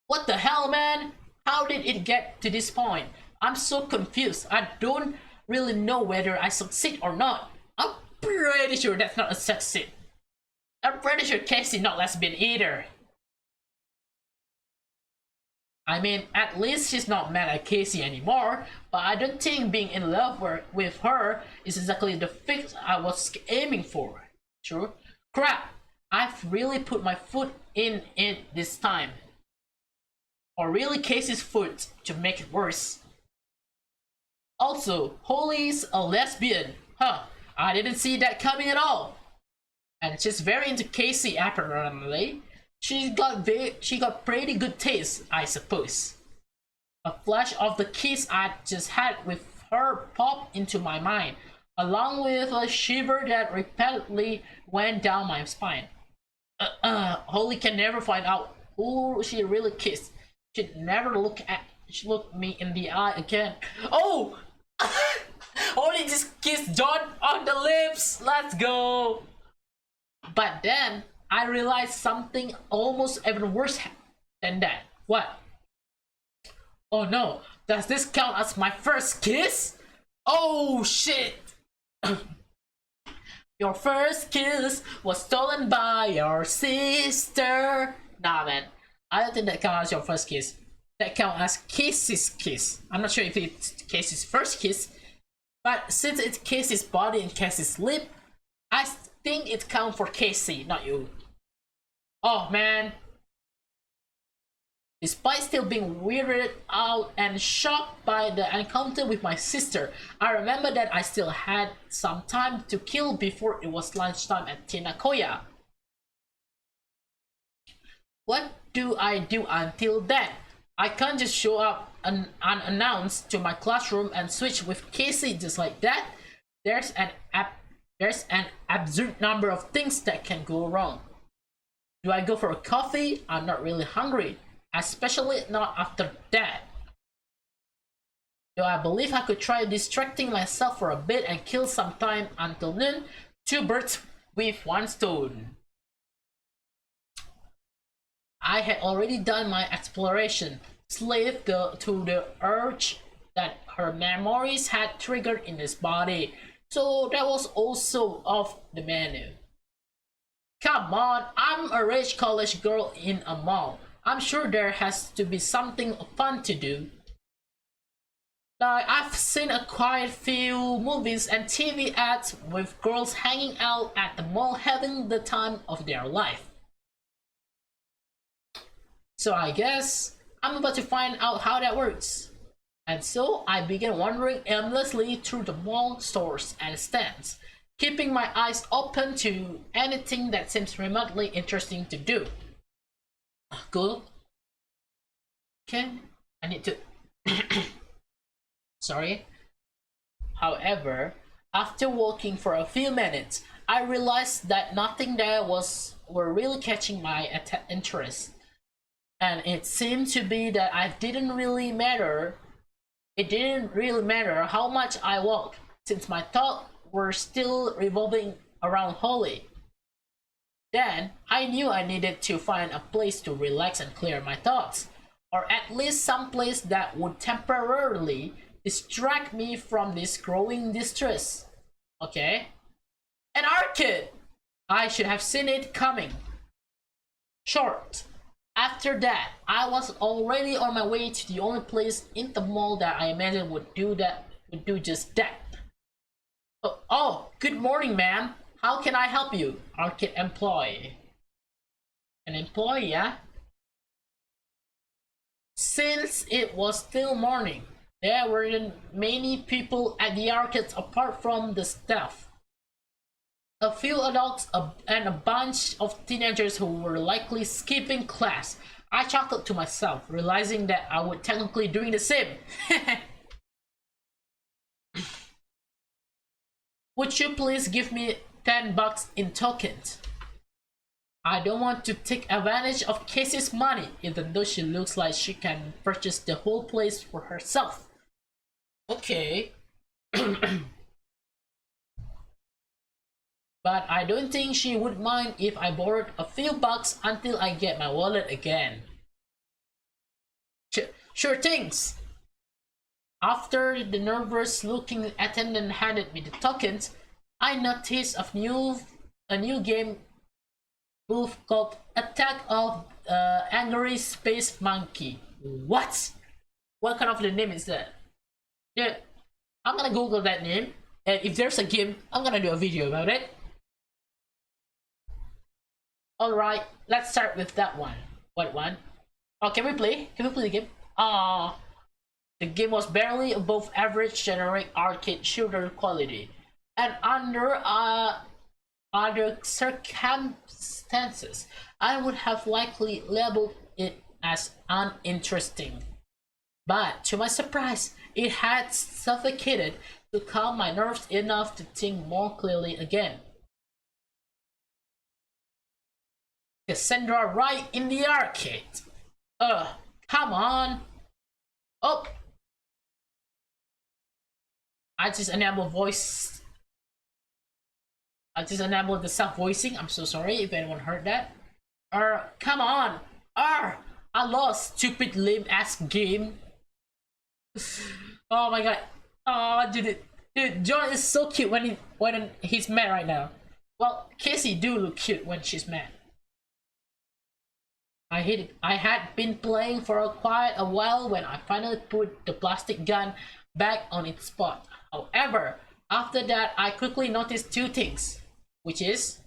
What the hell, man? How did it get to this point? I'm so confused. I don't really know whether I succeed or not. I'm pretty sure that's not a succeed. I'm pretty sure Casey not lesbian either. I mean, at least she's not mad at Casey anymore, but I don't think being in love with her is exactly the fix I was aiming for. Sure? Crap! I've really put my foot in it this time. Or really Casey's foot to make it worse. Also, Holly's a lesbian. Huh, I didn't see that coming at all. And she's very into Casey apparently. She got pretty good taste, I suppose. A flash of the kiss I just had with her popped into my mind, along with a shiver that repeatedly went down my spine. Holly can never find out who she really kissed. She'd never look me in the eye again. Oh! Holly just kissed John on the lips. Let's go. But then I realized something almost even worse than that. What? Oh no, does this count as my first kiss? Oh shit! Your first kiss was stolen by your sister. Nah, man. I don't think that counts as your first kiss. That counts as Casey's kiss. I'm not sure if it's Casey's first kiss, but since it's Casey's body and Casey's lip, I think it counts for Casey, not you. Oh man. Despite still being weirded out and shocked by the encounter with my sister, I remember that I still had some time to kill before it was lunchtime at Tinakoya. What do I do until then? I can't just show up unannounced to my classroom and switch with Casey just like that. There's an absurd number of things that can go wrong. Do I go for a coffee? I'm not really hungry. Especially not after that. Do I believe I could try distracting myself for a bit and kill some time until noon? Two birds with one stone. I had already done my exploration, slave to the urge that her memories had triggered in his body, so that was also off the menu. Come on, I'm a rich college girl in a mall. I'm sure there has to be something fun to do. Like, I've seen a quite few movies and TV ads with girls hanging out at the mall having the time of their life. So I guess I'm about to find out how that works. And so I began wandering aimlessly through the mall stores and stands, keeping my eyes open to anything that seems remotely interesting to do. Cool. Okay, I need to sorry. However, after walking for a few minutes, I realized that nothing there were really catching my interest. And it seemed to be that it didn't really matter how much I walked, since my thoughts were still revolving around Holly. Then I knew I needed to find a place to relax and clear my thoughts, or at least some place that would temporarily distract me from this growing distress. Okay? An arcade! I should have seen it coming. Short. After that, I was already on my way to the only place in the mall that I imagined would do just that. Oh, good morning, ma'am. How can I help you? Arcade employee. An employee, yeah? Since it was still morning, there weren't many people at the arcades apart from the staff. A few adults and a bunch of teenagers who were likely skipping class. I chuckled to myself, realizing that I would technically doing the same. Would you please give me $10 in tokens? I don't want to take advantage of Casey's money, even though she looks like she can purchase the whole place for herself. Okay. But I don't think she would mind if I borrowed a few bucks until I get my wallet again. Sure things. After the nervous looking attendant handed me the tokens, I noticed a new game move called Attack of Angry Space Monkey. What? What kind of the name is that? Yeah, I'm gonna Google that name, and if there's a game, I'm gonna do a video about it. Alright, let's start with that one. What one? Oh, can we play? Can we play the game? The game was barely above average generic arcade shooter quality, and under other circumstances, I would have likely labeled it as uninteresting. But to my surprise, it had suffocated to calm my nerves enough to think more clearly again. Cassandra right in the arcade. Come on. Oh, I just enabled voice. I just enabled the self voicing. I'm so sorry if anyone heard that. Come on. I lost, stupid lame ass game. Oh my god. Oh, dude, John is so cute when he's mad right now. Well, Casey do look cute when she's mad. I had been playing for quite a while when I finally put the plastic gun back on its spot. However, after that, I quickly noticed two things, which is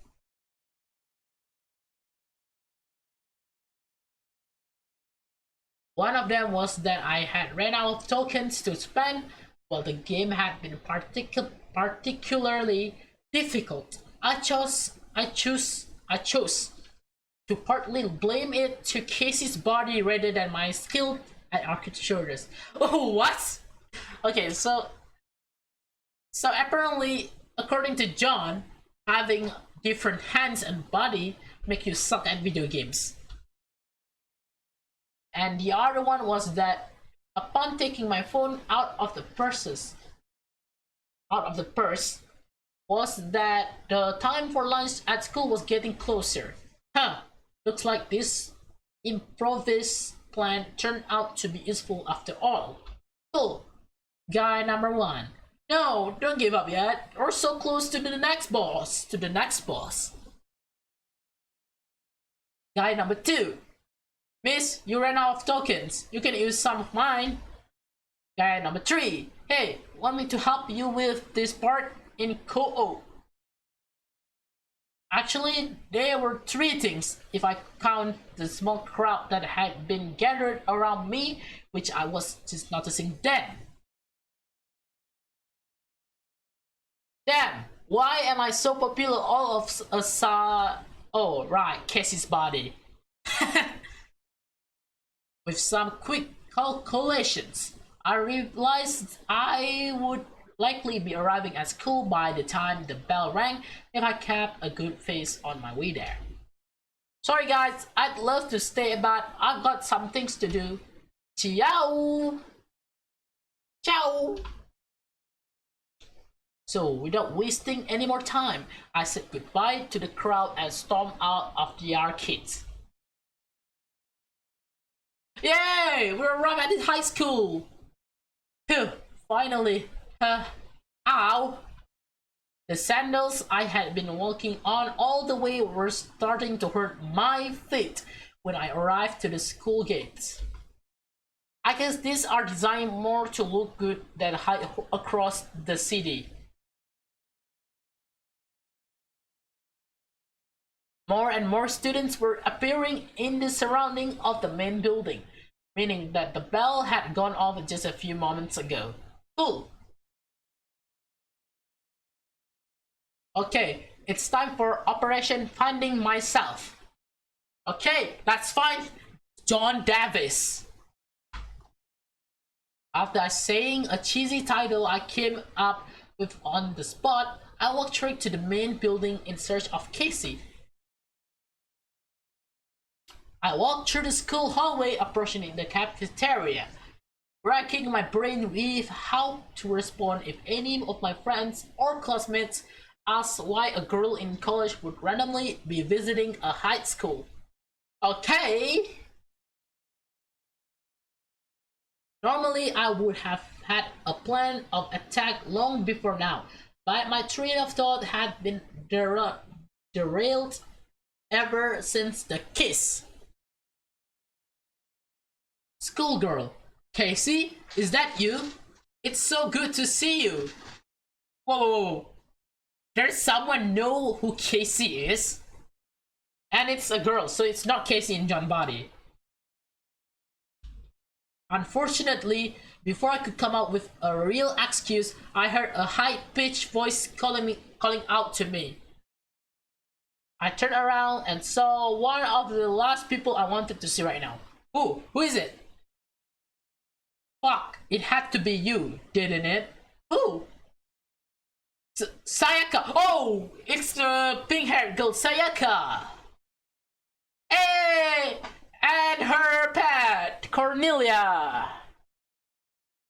one of them was that I had ran out of tokens to spend, while the game had been particularly difficult. I chose to partly blame it to Casey's body rather than my skill at arcade shooters. Oh, what? Okay, so apparently, according to John, having different hands and body make you suck at video games. And the other one was that upon taking my phone out of the purse, was that the time for lunch at school was getting closer. Looks like this improvised plan turned out to be useful after all. Cool. Guy number 1. No, don't give up yet. We're so close to the next boss. Guy number 2. Miss, you ran out of tokens. You can use some of mine. Guy number 3. Hey, want me to help you with this part in co-op? Actually, there were 3 things if I count the small crowd that had been gathered around me, which I was just noticing then. Damn, why am I so popular all of a sudden? Oh, right, Casey's body. With some quick calculations, I realized I would likely be arriving at school by the time the bell rang if I kept a good face on my way there. Sorry guys, I'd love to stay, but I've got some things to do. Ciao! Ciao! So without wasting any more time, I said goodbye to the crowd and stormed out of the arcade. Yay! We're arrived at this high school! Phew, finally. Ow! The sandals I had been walking on all the way were starting to hurt my feet when I arrived to the school gates. I guess these are designed more to look good than hide across the city. More and more students were appearing in the surrounding of the main building, meaning that the bell had gone off just a few moments ago. Cool. Okay, it's time for Operation Finding Myself. Okay, that's fine, John Davis. After saying a cheesy title I came up with on the spot, I walked straight to the main building in search of Casey. I walked through the school hallway, approaching the cafeteria, racking my brain with how to respond if any of my friends or classmates asked why a girl in college would randomly be visiting a high school. Okay. Normally, I would have had a plan of attack long before now, but my train of thought had been derailed ever since the kiss. Schoolgirl, Casey, is that you? It's so good to see you. Whoa. Does someone know who Casey is? And it's a girl, so it's not Casey in John Body. Unfortunately, Before I could come up with a real excuse, I heard a high-pitched voice calling out to me. I turned around and saw one of the last people I wanted to see right now. Who is it? Fuck, it had to be you, didn't it? Who? Sayaka! Oh! It's the pink-haired girl, Sayaka! Hey! And her pet, Cornelia!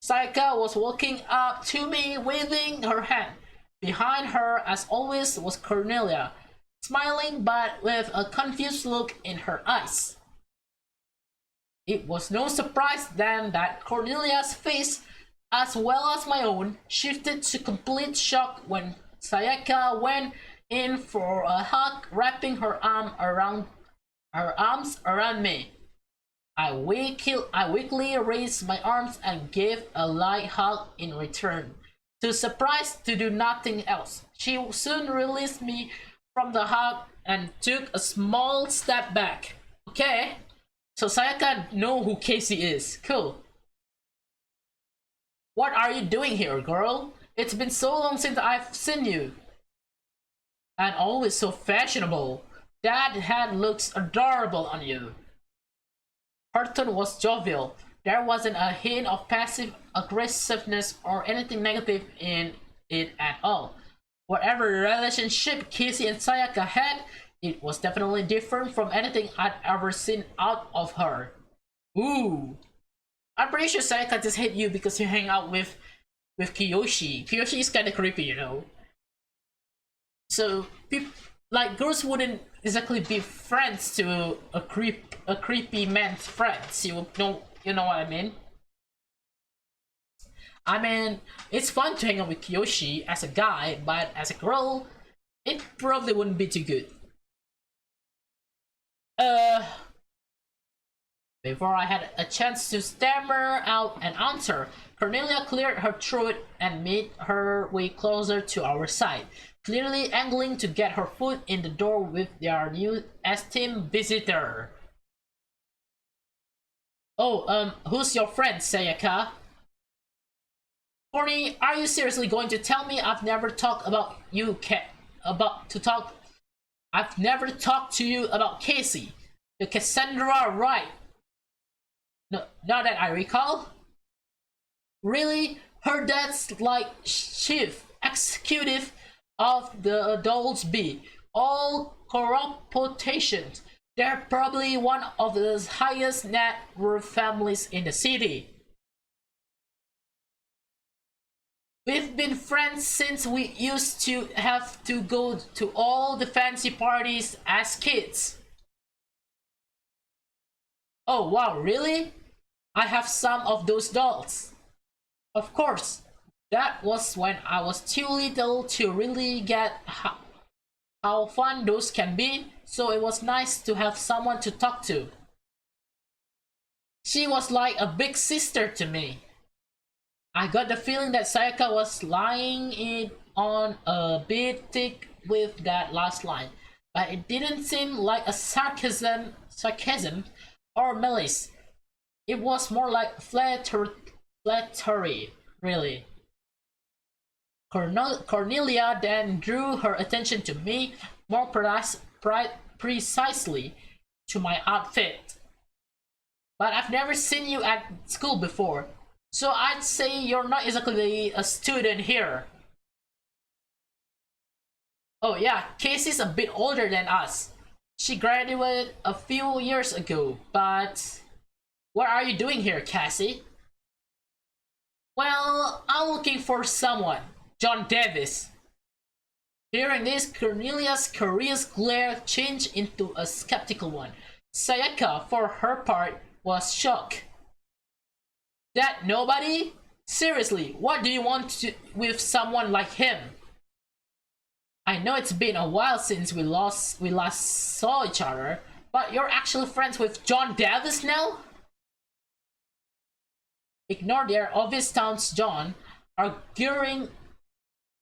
Sayaka was walking up to me, waving her hand. Behind her, as always, was Cornelia, smiling but with a confused look in her eyes. It was no surprise then that Cornelia's face, as well as my own, shifted to complete shock when Sayaka went in for a hug, wrapping her arms around me. I weakly raised my arms and gave a light hug in return. Too surprised to do nothing else, she soon released me from the hug and took a small step back. Okay, so Sayaka know who Casey is. Cool. What are you doing here, girl? It's been so long since I've seen you. And always so fashionable. That hat looks adorable on you. Her tone was jovial. There wasn't a hint of passive aggressiveness or anything negative in it at all. Whatever relationship Casey and Sayaka had, it was definitely different from anything I'd ever seen out of her. Ooh. I'm pretty sure Sayaka just hate you because you hang out with Kiyoshi. Kiyoshi is kind of creepy, you know. So, like, girls wouldn't exactly be friends to a creepy man's friends. You know what I mean? I mean, it's fun to hang out with Kiyoshi as a guy, but as a girl, it probably wouldn't be too good. Before I had a chance to stammer out an answer, Cornelia cleared her throat and made her way closer to our side, clearly angling to get her foot in the door with their new esteemed visitor. Oh, who's your friend, Sayaka? Corny, are you seriously going to tell me I've never talked about you, I've never talked to you about Casey, the Cassandra, right? No, not that I recall. Really? Her dad's like chief executive of the Adults-B. All corrupt potentials. They're probably one of the highest net worth families in the city. We've been friends since we used to have to go to all the fancy parties as kids. Oh wow, really? I have some of those dolls. Of course, that was when I was too little to really get how fun those can be, so it was nice to have someone to talk to. She was like a big sister to me. I got the feeling that Sayaka was lying it on a bit thick with that last line, but it didn't seem like a sarcasm or malice. It was more like flattery, really. Cornelia then drew her attention to me, more precisely to my outfit. But I've never seen you at school before, so I'd say you're not exactly a student here. Oh yeah, Casey's a bit older than us. She graduated a few years ago, but what are you doing here, Cassie? Well, I'm looking for someone. John Davis. Hearing this, Cornelia's curious glare changed into a skeptical one. Sayaka, for her part, was shocked. That nobody? Seriously, what do you want with someone like him? I know it's been a while since we last saw each other, but you're actually friends with John Davis now? Ignore their obvious taunts, John. Arguing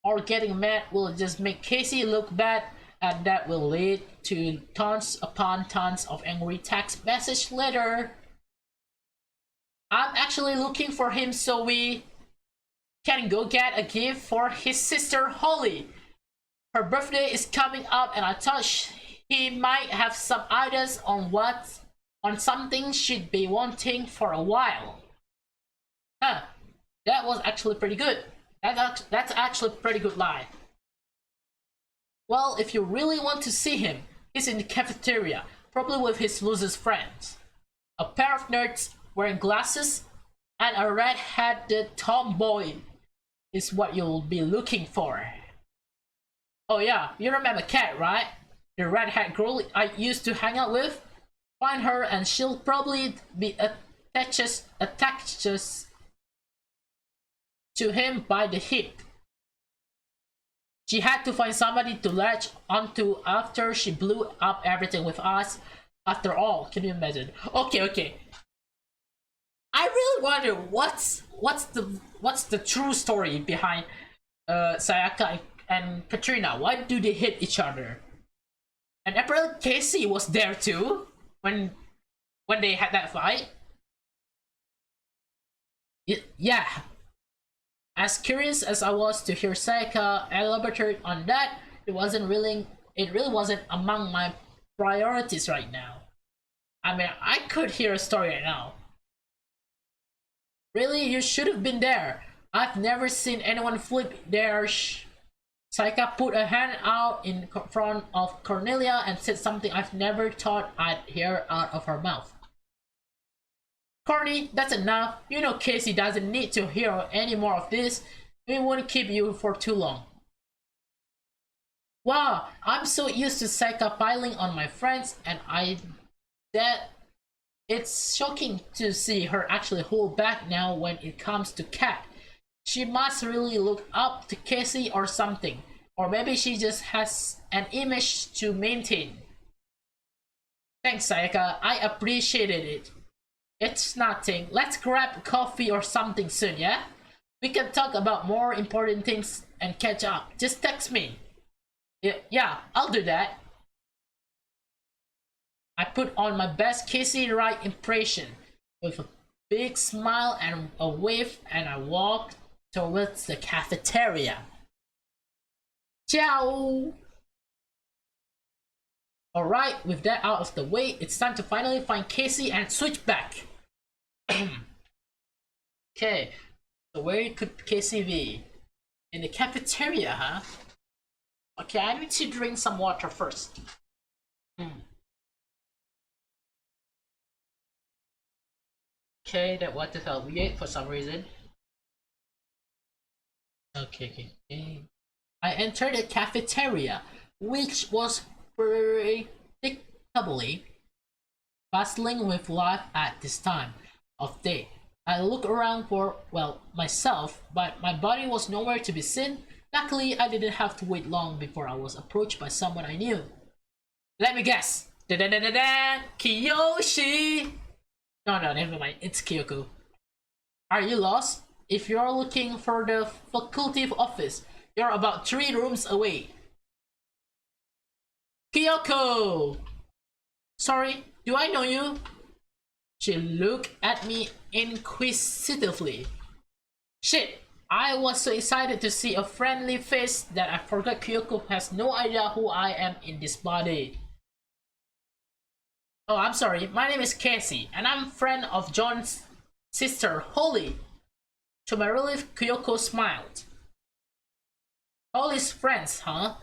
or getting mad will just make Casey look bad, and that will lead to tons upon tons of angry text message later. I'm actually looking for him so we can go get a gift for his sister Holly. Her birthday is coming up and I thought he might have some ideas on something she'd be wanting for a while. Huh, that was actually pretty good. That's actually a pretty good lie. Well, if you really want to see him, he's in the cafeteria, probably with his loser's friends. A pair of nerds wearing glasses and a red-headed tomboy is what you'll be looking for. Oh yeah, you remember Kat, right? The red-haired girl I used to hang out with? Find her and she'll probably be attached to him by the hip. She had to find somebody to latch onto after she blew up everything with us. After all, can you imagine? Okay. I really wonder what's the true story behind Sayaka and Katrina. Why do they hit each other? And apparently Casey was there too when they had that fight. Yeah. As curious as I was to hear Sayaka elaborate on that, it really wasn't among my priorities right now. I mean, I could hear a story right now. Really, you should have been there. I've never seen anyone flip their Sayaka put a hand out in front of Cornelia and said something I've never thought I'd hear out of her mouth. Corny, that's enough. You know Casey doesn't need to hear any more of this. We won't keep you for too long. Wow, I'm so used to Sayaka piling on my friends and that it's shocking to see her actually hold back now when it comes to Kat. She must really look up to Casey or something. Or maybe she just has an image to maintain. Thanks, Sayaka. I appreciated it. It's nothing. Let's grab coffee or something soon, yeah? We can talk about more important things and catch up. Just text me. Yeah, I'll do that. I put on my best Casey Wright impression with a big smile and a wave and I walked towards the cafeteria. Ciao! Alright, with that out of the way, it's time to finally find Casey and switch back. Okay, so where could Casey be? In the cafeteria, huh? Okay, I need to drink some water first. Okay, that water felt weird for some reason. Okay. I entered the cafeteria, which was predictably bustling with life at this time of day. I looked around for, well, myself, but my body was nowhere to be seen. Luckily, I didn't have to wait long before I was approached by someone I knew. Let me guess. Da-da-da-da-da! Kiyoshi! No, never mind. It's Kyoko. Are you lost? If you're looking for the faculty office, you're about 3 rooms away. Kyoko! Sorry, do I know you? She looked at me inquisitively. Shit, I was so excited to see a friendly face that I forgot Kyoko has no idea who I am in this body. Oh, I'm sorry, my name is Casey, and I'm a friend of John's sister, Holly. To my relief, Kyoko smiled. Holly's friends, huh?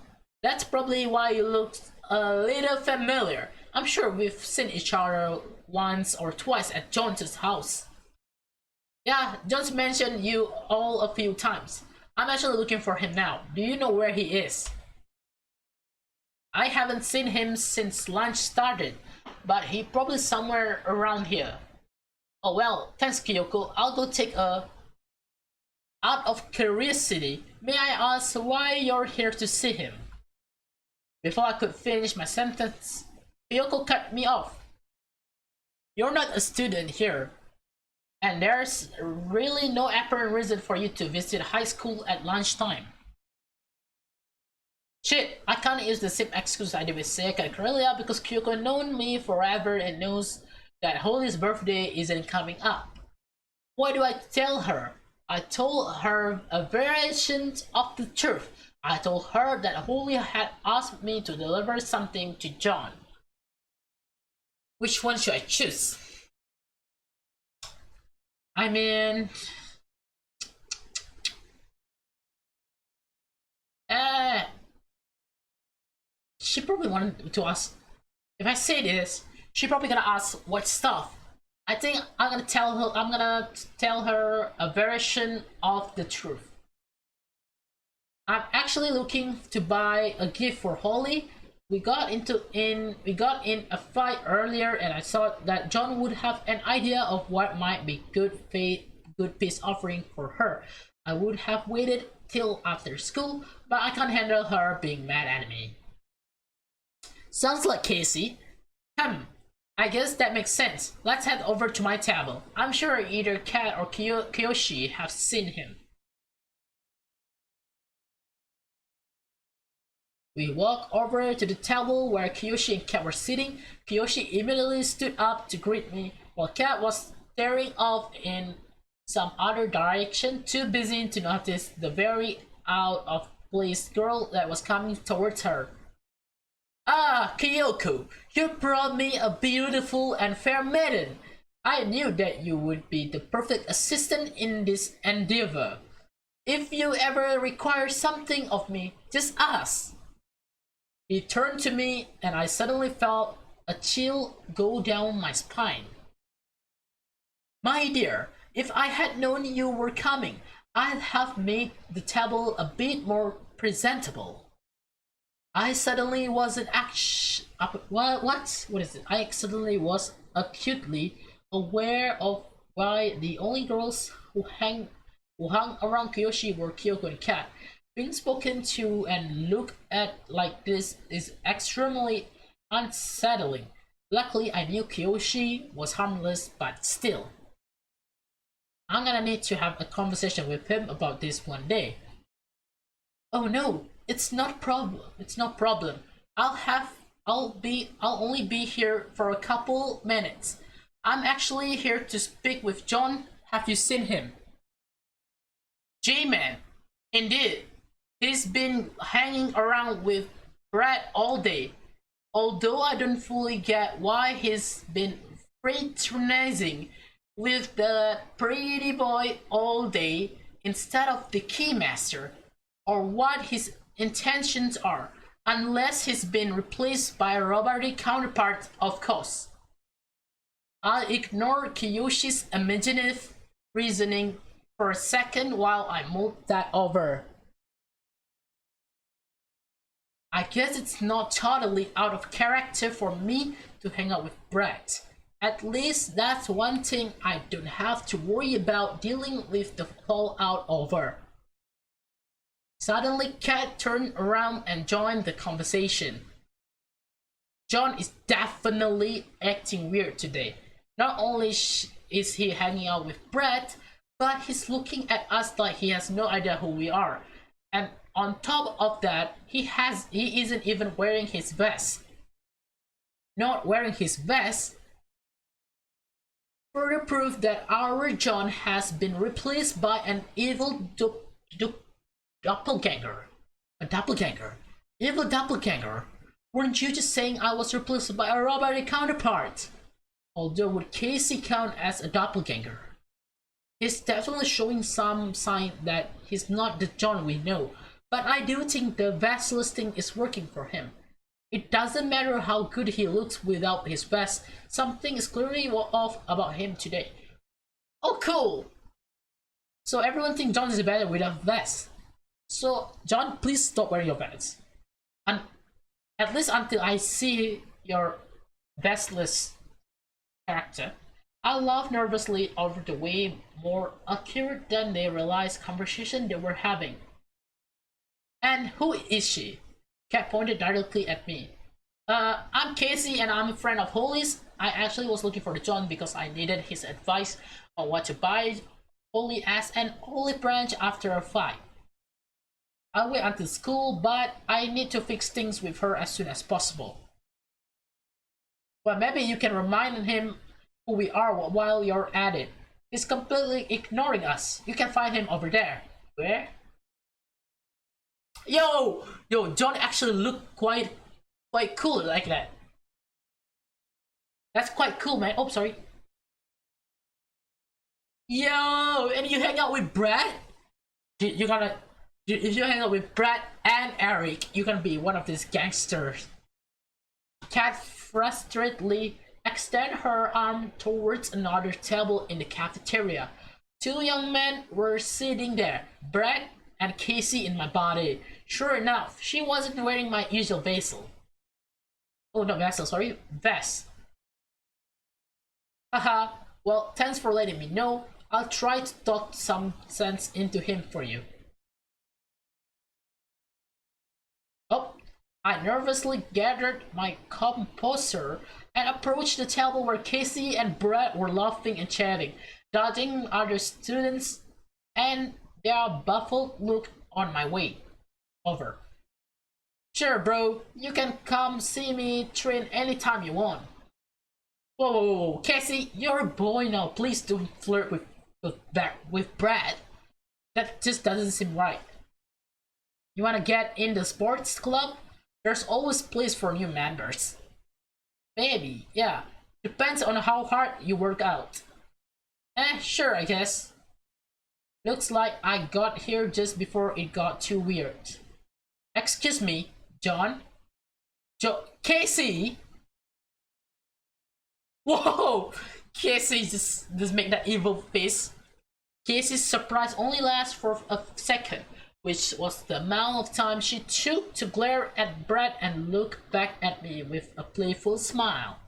That's probably why you look a little familiar. I'm sure we've seen each other once or twice at John's house. Yeah, John's mentioned you all a few times. I'm actually looking for him now. Do you know where he is? I haven't seen him since lunch started, but he probably somewhere around here. Oh well, thanks Kyoko. I'll go take a... Out of curiosity, may I ask why you're here to see him? Before I could finish my sentence, Kyoko cut me off. You're not a student here, and there's really no apparent reason for you to visit high school at lunchtime. Shit, I can't use the same excuse I did with Sayaka and Cornelia because Kyoko known me forever and knows that Holly's birthday isn't coming up. What do I tell her? I told her a variation of the truth. I told her that Holly had asked me to deliver something to John. Which one should I choose? I mean, she probably wanted to ask. If I say this, she probably gonna ask what stuff. I think I'm gonna tell her. I'm gonna tell her a version of the truth. I'm actually looking to buy a gift for Holly. We got in a fight earlier, and I thought that John would have an idea of what might be good peace offering for her. I would have waited till after school, but I can't handle her being mad at me. Sounds like Casey. I guess that makes sense. Let's head over to my table. I'm sure either Kat or Kiyoshi have seen him. We walk over to the table where Kiyoshi and Kat were sitting. Kiyoshi immediately stood up to greet me, while Kat was staring off in some other direction, too busy to notice the very out of place girl that was coming towards her. Ah, Kyoko, you brought me a beautiful and fair maiden. I knew that you would be the perfect assistant in this endeavor. If you ever require something of me, just ask. He turned to me, and I suddenly felt a chill go down my spine. My dear, if I had known you were coming, I'd have made the table a bit more presentable. I suddenly wasn't what is it? I suddenly was acutely aware of why the only girls who hung around Kiyoshi were Kyoko and Kat. Being spoken to and looked at like this is extremely unsettling. Luckily, I knew Kiyoshi was harmless, but still. I'm gonna need to have a conversation with him about this one day. Oh no, it's not problem. It's no problem. I'll only be here for a couple minutes. I'm actually here to speak with John. Have you seen him? J-Man. Indeed. He's been hanging around with Brad all day. Although I don't fully get why he's been fraternizing with the pretty boy all day instead of the keymaster, or what his intentions are, unless he's been replaced by a robotic counterpart, of course. I'll ignore Kiyoshi's imaginative reasoning for a second while I mull that over. I guess it's not totally out of character for me to hang out with Brett. At least that's one thing I don't have to worry about dealing with the fallout over. Suddenly, Kat turned around and joined the conversation. John is definitely acting weird today. Not only is he hanging out with Brett, but he's looking at us like he has no idea who we are. And on top of that, he isn't even wearing his vest. Not wearing his vest further proof that our John has been replaced by an evil doppelganger. A doppelganger. Evil doppelganger. Weren't you just saying I was replaced by a robotic counterpart? Although would Casey count as a doppelganger? He's definitely showing some sign that he's not the John we know, but I do think the vest listing is working for him. It doesn't matter how good he looks without his vest, something is clearly off about him today. Oh cool! So everyone thinks John is better without vest. So John, please stop wearing your vest. And at least until I see your vestless character. I laughed nervously over the way more accurate than they realized conversation they were having. And who is she? Kat pointed directly at me. I'm Casey and I'm a friend of Holly's. I actually was looking for the John because I needed his advice on what to buy Holly as an olive branch after a fight. I'll wait until school, but I need to fix things with her as soon as possible. Well, maybe you can remind him who we are while you're at it. He's completely ignoring us. You can find him over there. Where? Yo, John actually look quite cool like that. That's quite cool, man. Oh, sorry. Yo, and you hang out with Brad? You gotta. If you hang out with Brad and Eric, you can be one of these gangsters. Kat frustratedly extend her arm towards another table in the cafeteria. Two young men were sitting there, Brad and Casey in my body. Sure enough, she wasn't wearing my usual vessel. Oh, not vessel, sorry, vest. Haha, well, thanks for letting me know. I'll try to talk some sense into him for you. Oh, I nervously gathered my composure and approached the table where Casey and Brett were laughing and chatting, dodging other students and their baffled look on my way over. Sure, bro, you can come see me train anytime you want. Whoa, Casey, you're a boy now. Please don't flirt with Brad. That just doesn't seem right. You wanna get in the sports club? There's always place for new members. Maybe, yeah. Depends on how hard you work out. Sure, I guess. Looks like I got here just before it got too weird. Excuse me, John? Casey? Whoa! Casey just make that evil face. Casey's surprise only lasts for a second, which was the amount of time she took to glare at Brad and look back at me with a playful smile.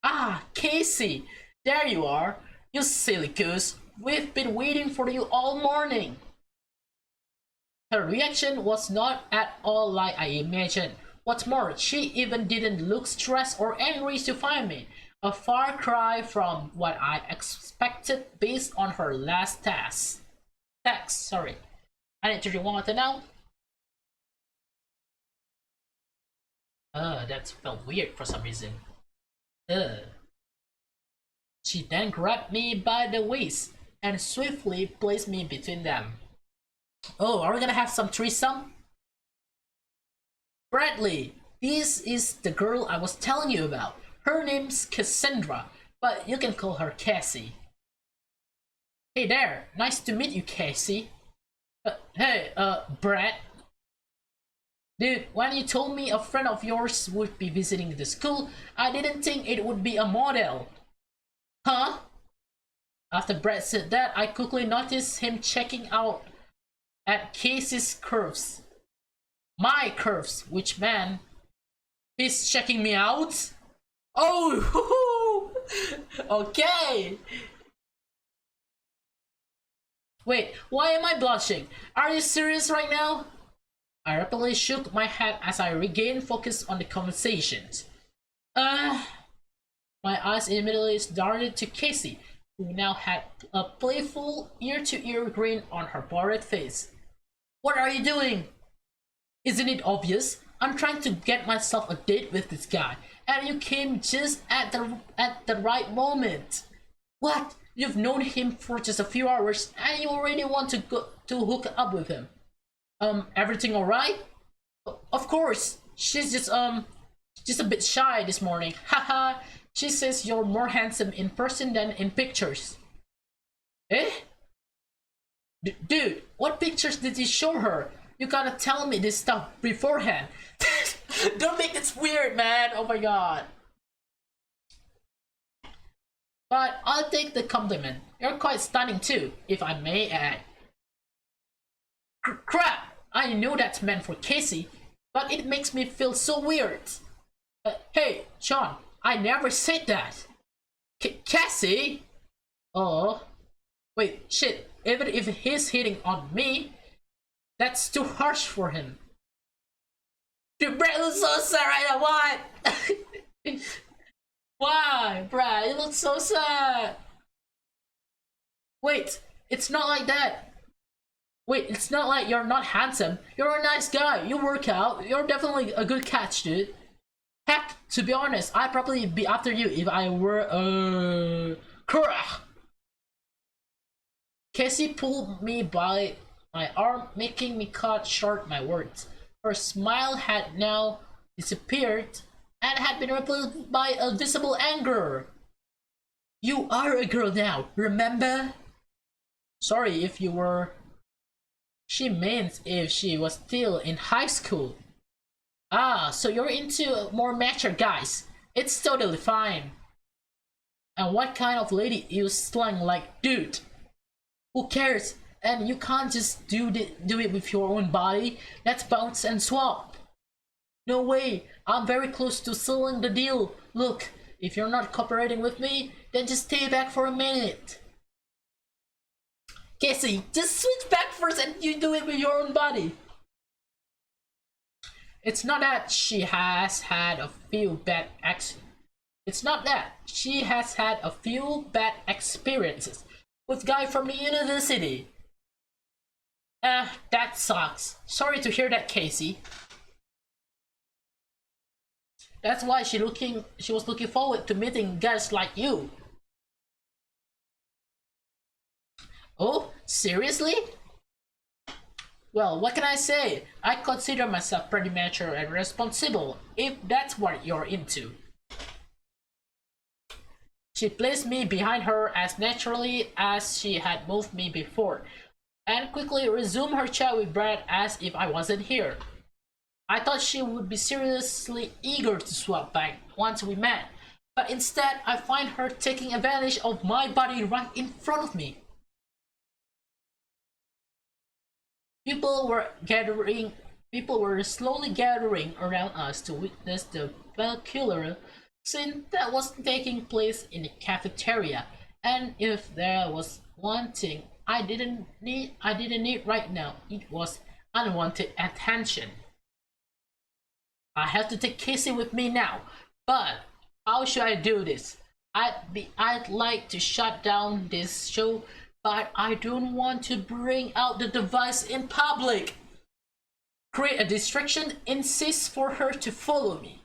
Ah, Casey! There you are! You silly goose! We've been waiting for you all morning! Her reaction was not at all like I imagined. What's more, she even didn't look stressed or angry to find me. A far cry from what I expected based on her last text. Sorry. I need to want to know. That felt weird for some reason. She then grabbed me by the waist and swiftly placed me between them. Oh, are we gonna have some threesome? Bradley, this is the girl I was telling you about. Her name's Cassandra, but you can call her Cassie. Hey there, nice to meet you, Cassie. Hey, Brad. Dude, when you told me a friend of yours would be visiting the school, I didn't think it would be a model. Huh? After Brad said that, I quickly noticed him checking out at Casey's curves. My curves, which man? He's checking me out? Oh! Okay! Wait, why am I blushing? Are you serious right now? I rapidly shook my head as I regained focus on the conversations. My eyes immediately darted to Casey, who now had a playful ear-to-ear grin on her bored face. What are you doing? Isn't it obvious? I'm trying to get myself a date with this guy, and you came just at the right moment. What? You've known him for just a few hours, and you already want to hook up with him. Everything alright? Of course. She's just a bit shy this morning. Haha. She says you're more handsome in person than in pictures. Eh? Dude, what pictures did you show her? You gotta tell me this stuff beforehand. Don't make this weird, man. Oh my god. But I'll take the compliment. You're quite stunning too, if I may add. Crap! I knew that's meant for Casey, but it makes me feel so weird. Hey, Sean, I never said that. Cassie? Oh. Wait, shit. Even if he's hitting on me, that's too harsh for him. Dude, Brad looks so sad right now. Why? Why, Brad? You look so sad. Wait, it's not like that. Wait, it's not like you're not handsome. You're a nice guy. You work out. You're definitely a good catch, dude. Heck, to be honest, I'd probably be after you if I were, Casey pulled me by my arm, making me cut short my words. Her smile had now disappeared and had been replaced by a visible anger. You are a girl now, remember? Sorry if you were. She meant if she was still in high school. Ah, so you're into more mature guys. It's totally fine. And what kind of lady use slang like dude? Who cares? And you can't just do it with your own body. Let's bounce and swap. No way. I'm very close to sealing the deal. Look, if you're not cooperating with me, then just stay back for a minute. Casey, just switch back first and you do it with your own body. It's not that she has had a few bad experiences with guy from the university. That sucks. Sorry to hear that, Casey. That's why she was looking forward to meeting guys like you. Oh, seriously? Well, what can I say? I consider myself pretty mature and responsible, if that's what you're into. She placed me behind her as naturally as she had moved me before, and quickly resumed her chat with Brad as if I wasn't here. I thought she would be seriously eager to swap back once we met, but instead I find her taking advantage of my body right in front of me. People were slowly gathering around us to witness the peculiar scene that was taking place in the cafeteria. And if there was one thing I didn't need right now, it was unwanted attention. I have to take Casey with me now, but how should I do this? I'd like to shut down this show, but I don't want to bring out the device in public. Create a distraction, insist for her to follow me.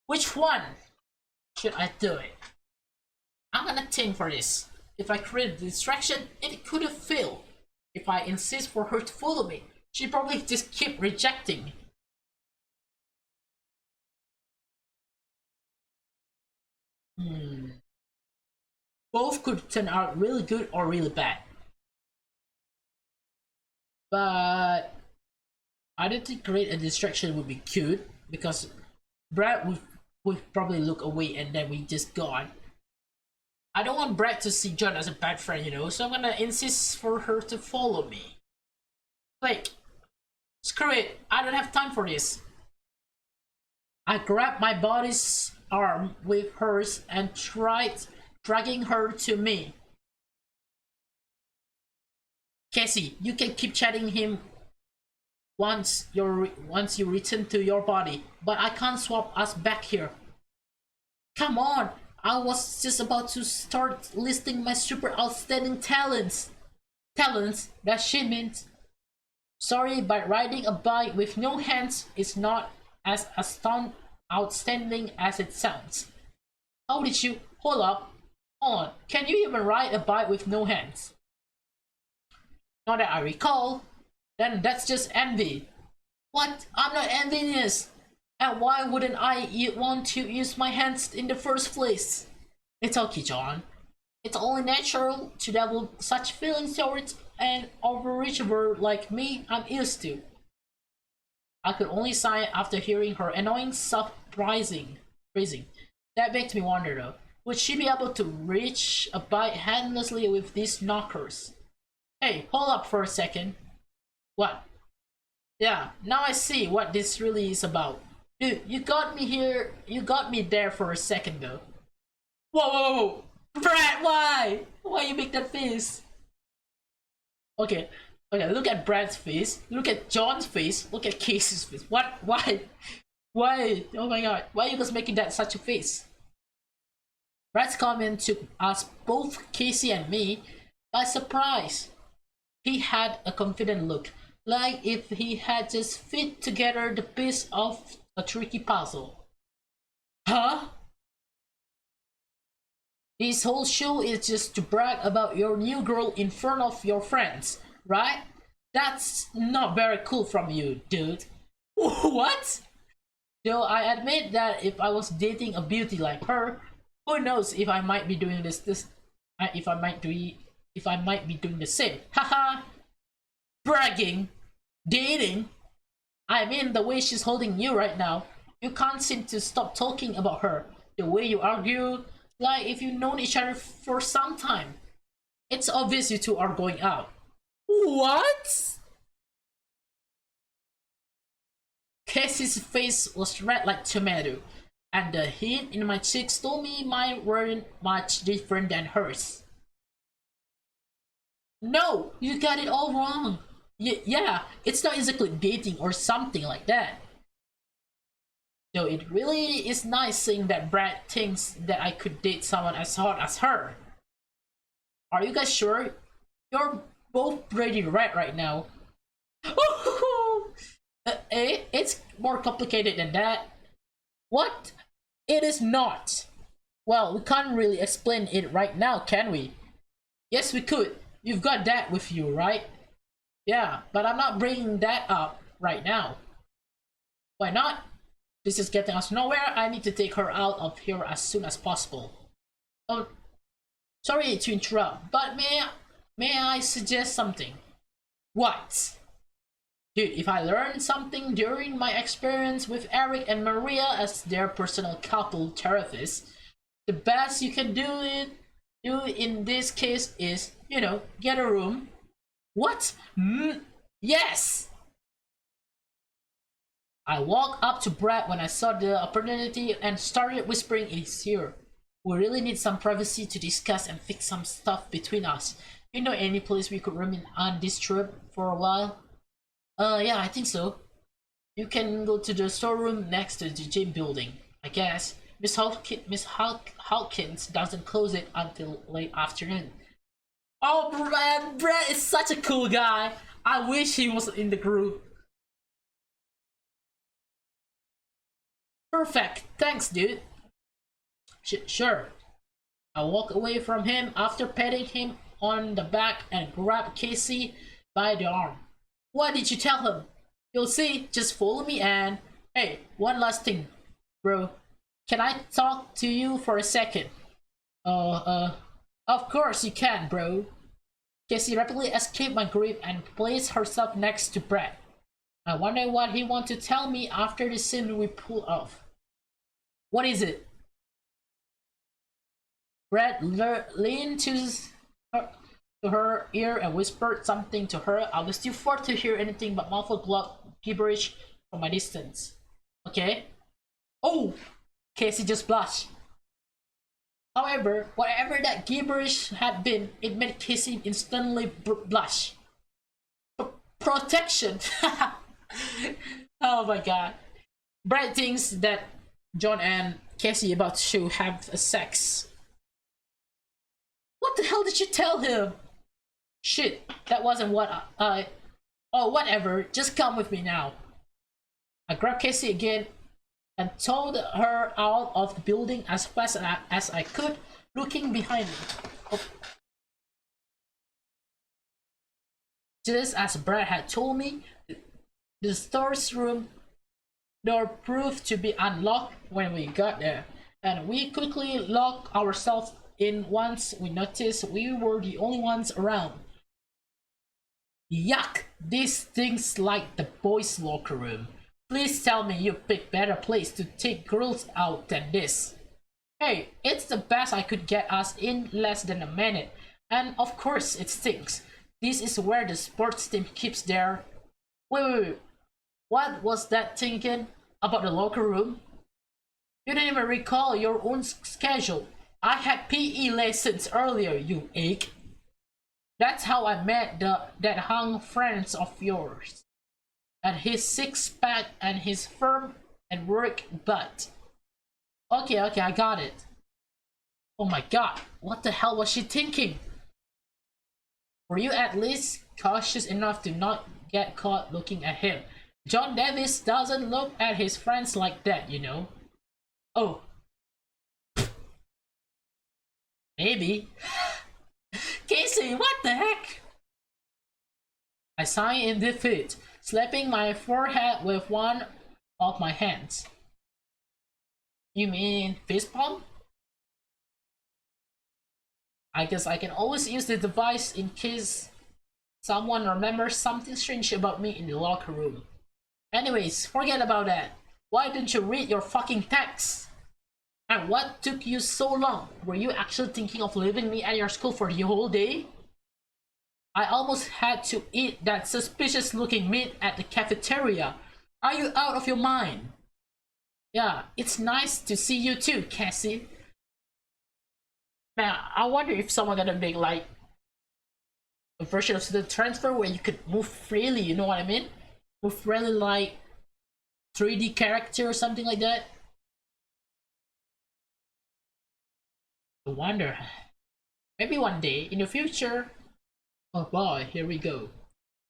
Which one should I do it? I'm gonna think for this. If I create a distraction, it could have failed. If I insist for her to follow me, she'd probably just keep rejecting me. Both could turn out really good or really bad. But I don't think create a distraction would be cute because Brad would probably look away and then we just gone. I don't want Brad to see John as a bad friend, so I'm gonna insist for her to follow me. Like, screw it, I don't have time for this. I grabbed my body's arm with hers and tried dragging her to me. Casey, you can keep chatting him once you return to your body, but I can't swap us back here. Come on, I was just about to start listing my super outstanding talents. Talents, that she meant. Sorry, but riding a bike with no hands is not as outstanding as it sounds. How did you? Hold up. Hold on. Can you even ride a bike with no hands? Not that I recall. Then that's just envy. What? I'm not envious. And why wouldn't I want to use my hands in the first place? It's okay, John. It's only natural to develop such feelings towards an overachiever like me. I'm used to. I could only sigh after hearing her annoying self-praising. That makes me wonder though, would she be able to reach a bite handlessly with these knockers? Hey, hold up for a second. What? Yeah, now I see what this really is about. Dude, you got me here. You got me there for a second though. Whoa, whoa, whoa. Brad, why? Why you make that face? Okay, look at Brad's face. Look at John's face. Look at Casey's face. What? Why? Why? Oh my god. Why are you guys making that such a face? Brad's comment took us, both Casey and me, by surprise. He had a confident look, like if he had just fit together the piece of a tricky puzzle. Huh? This whole show is just to brag about your new girl in front of your friends, right? That's not very cool from you, dude. What? Though I admit that if I was dating a beauty like her, who knows if I might be doing this if I might be doing the same. Haha. Bragging, dating. I mean the way she's holding you right now. You can't seem to stop talking about her. The way you argue, like if you've known each other for some time. It's obvious you two are going out. What? Casey's face was red like tomato, and the heat in my cheeks told me mine weren't much different than hers. No, you got it all wrong. Yeah, it's not exactly dating or something like that. Though it really is nice seeing that Brad thinks that I could date someone as hot as her. Are you guys sure? You're both pretty right now. It's more complicated than that. What? It is not. Well, we can't really explain it right now, can we? Yes, we could. You've got that with you, right? Yeah, but I'm not bringing that up right now. Why not? This is getting us nowhere. I need to take her out of here as soon as possible. Oh, sorry to interrupt, but may I suggest something? What? Dude, if I learned something during my experience with Eric and Maria as their personal couple therapists, the best you can do in this case is, get a room. What? Yes! I walked up to Brad when I saw the opportunity and started whispering in his ear. We really need some privacy to discuss and fix some stuff between us. You know any place we could remain undisturbed for a while? Yeah, I think so. You can go to the storeroom next to the gym building, I guess. Miss Hawkins doesn't close it until late afternoon. Oh, Brad is such a cool guy. I wish he was in the group. Perfect. Thanks, dude. Sure. I walk away from him after patting him on the back and grab Casey by the arm. What did you tell him? You'll see. Just follow me and... Hey, one last thing, bro. Can I talk to you for a second? Of course you can, bro. Casey rapidly escaped my grip and placed herself next to Brad. I wonder what he wants to tell me after the scene we pulled off. What is it? Brad leaned to her ear and whispered something to her. I was too far to hear anything but muffled gibberish from a distance. Okay. Oh! Casey just blushed. However, whatever that gibberish had been, it made Casey instantly blush. Protection! Oh my god. Brad thinks that John and Casey about to have a sex. What the hell did you tell him? Shit, that wasn't what oh, whatever, just come with me now. I grabbed Casey again and towed her out of the building as fast as I could, looking behind me. Oh. Just as Brad had told me, the store's room door proved to be unlocked when we got there, and we quickly locked ourselves in once we noticed we were the only ones around. Yuck! This stinks like the boys' locker room. Please tell me you picked better place to take girls out than this. Hey, it's the best I could get us in less than a minute, and of course it stinks. This is where the sports team keeps their... Wait. What was that thinking about the locker room? You didn't even recall your own schedule. I had PE lessons earlier, you ache. That's how I met that hung friends of yours. And his six-pack and his firm and work butt. Okay, I got it. Oh my god, what the hell was she thinking? Were you at least cautious enough to not get caught looking at him? John Davis doesn't look at his friends like that, you know. Oh. Maybe. Casey, what the heck? I sigh in defeat, slapping my forehead with one of my hands. You mean fist pump? I guess I can always use the device in case someone remembers something strange about me in the locker room. Anyways, forget about that. Why didn't you read your fucking text? And what took you so long? Were you actually thinking of leaving me at your school for the whole day? I almost had to eat that suspicious looking meat at the cafeteria. Are you out of your mind? Yeah, it's nice to see you too, Cassie. Man, I wonder if someone gonna make like a version of the transfer where you could move freely, you know what I mean? Move freely like 3D character or something like that. I wonder. Maybe one day in the future. Oh boy, here we go.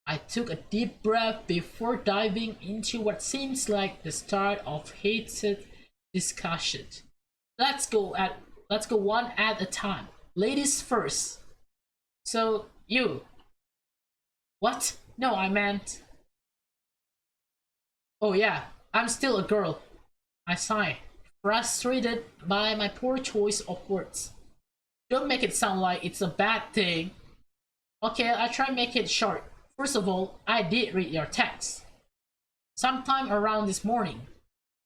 I took a deep breath before diving into what seems like the start of heated discussion. Let's go one at a time. Ladies first. So you. What? No, I meant. Oh yeah, I'm still a girl. I sigh, frustrated by my poor choice of words. Don't make it sound like it's a bad thing. Okay, I try and make it short. First of all, I did read your text. Sometime around this morning.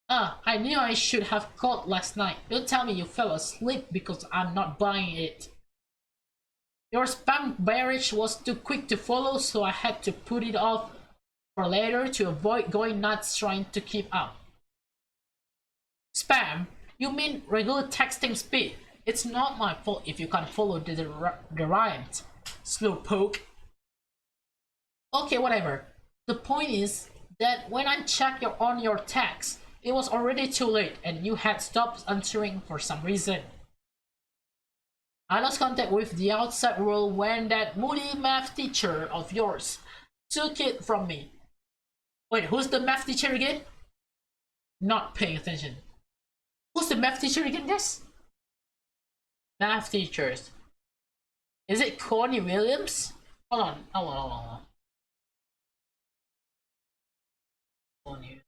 Ah, I knew I should have called last night. Don't tell me you fell asleep because I'm not buying it. Your spam barrage was too quick to follow, so I had to put it off for later to avoid going nuts trying to keep up. Spam? You mean regular texting speed? It's not my fault if you can't follow the rhymes. Slowpoke. Okay, whatever. The point is that when I checked on your text, it was already too late and you had stopped answering for some reason. I lost contact with the outside world when that moody math teacher of yours took it from me. Wait, who's the math teacher again? Not paying attention. Who's the math teacher again, guys? Math teachers. Is it Connie Williams? Hold on. Hold on. Connie.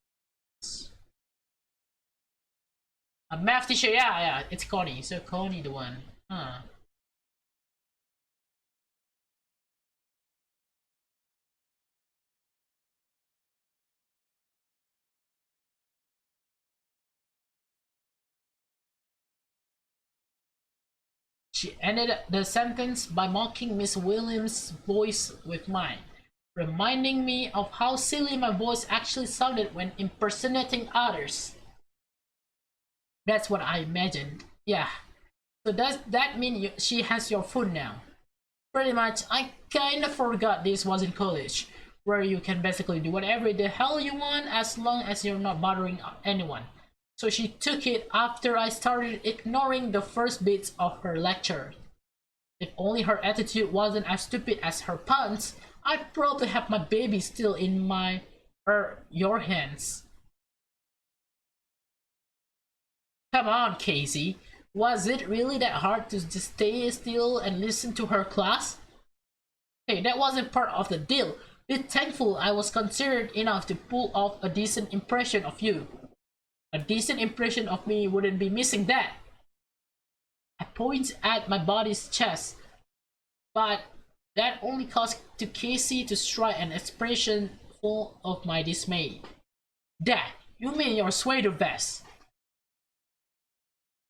A math teacher, yeah, it's Connie. So Connie the one. Huh. She ended the sentence by mocking Miss Williams' voice with mine, reminding me of how silly my voice actually sounded when impersonating others. That's what I imagined. Yeah. So does that mean she has your phone now? Pretty much. I kinda forgot this was in college, where you can basically do whatever the hell you want as long as you're not bothering anyone. So she took it after I started ignoring the first bits of her lecture. If only her attitude wasn't as stupid as her puns, I'd probably have my baby still in your hands. Come on, Casey. Was it really that hard to just stay still and listen to her class? Hey, that wasn't part of the deal. Be thankful I was considered enough to pull off a decent impression of you. A decent impression of me wouldn't be missing that. I point at my body's chest, but that only caused to Casey to strike an expression full of my dismay. Dad, you mean your sweater vest?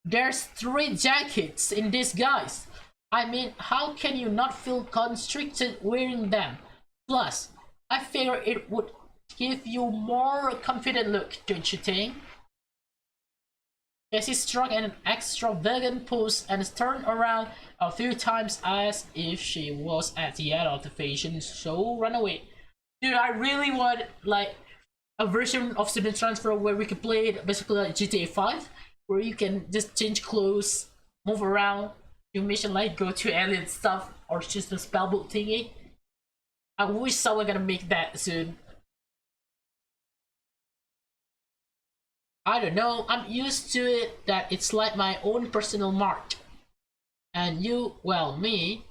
There's three jackets in this, guys. I mean, how can you not feel constricted wearing them? Plus, I figure it would give you more confident look, don't you think? Cassie struck an extravagant pose and turned around a few times as if she was at the end of the fashion show runaway. Dude, I really want like a version of Student Transfer where we could play it basically like GTA 5, where you can just change clothes, move around, do mission like go to alien stuff, or just the spellbook thingy. I wish someone gonna make that soon. I don't know, I'm used to it that it's like my own personal mark. And you, well, me.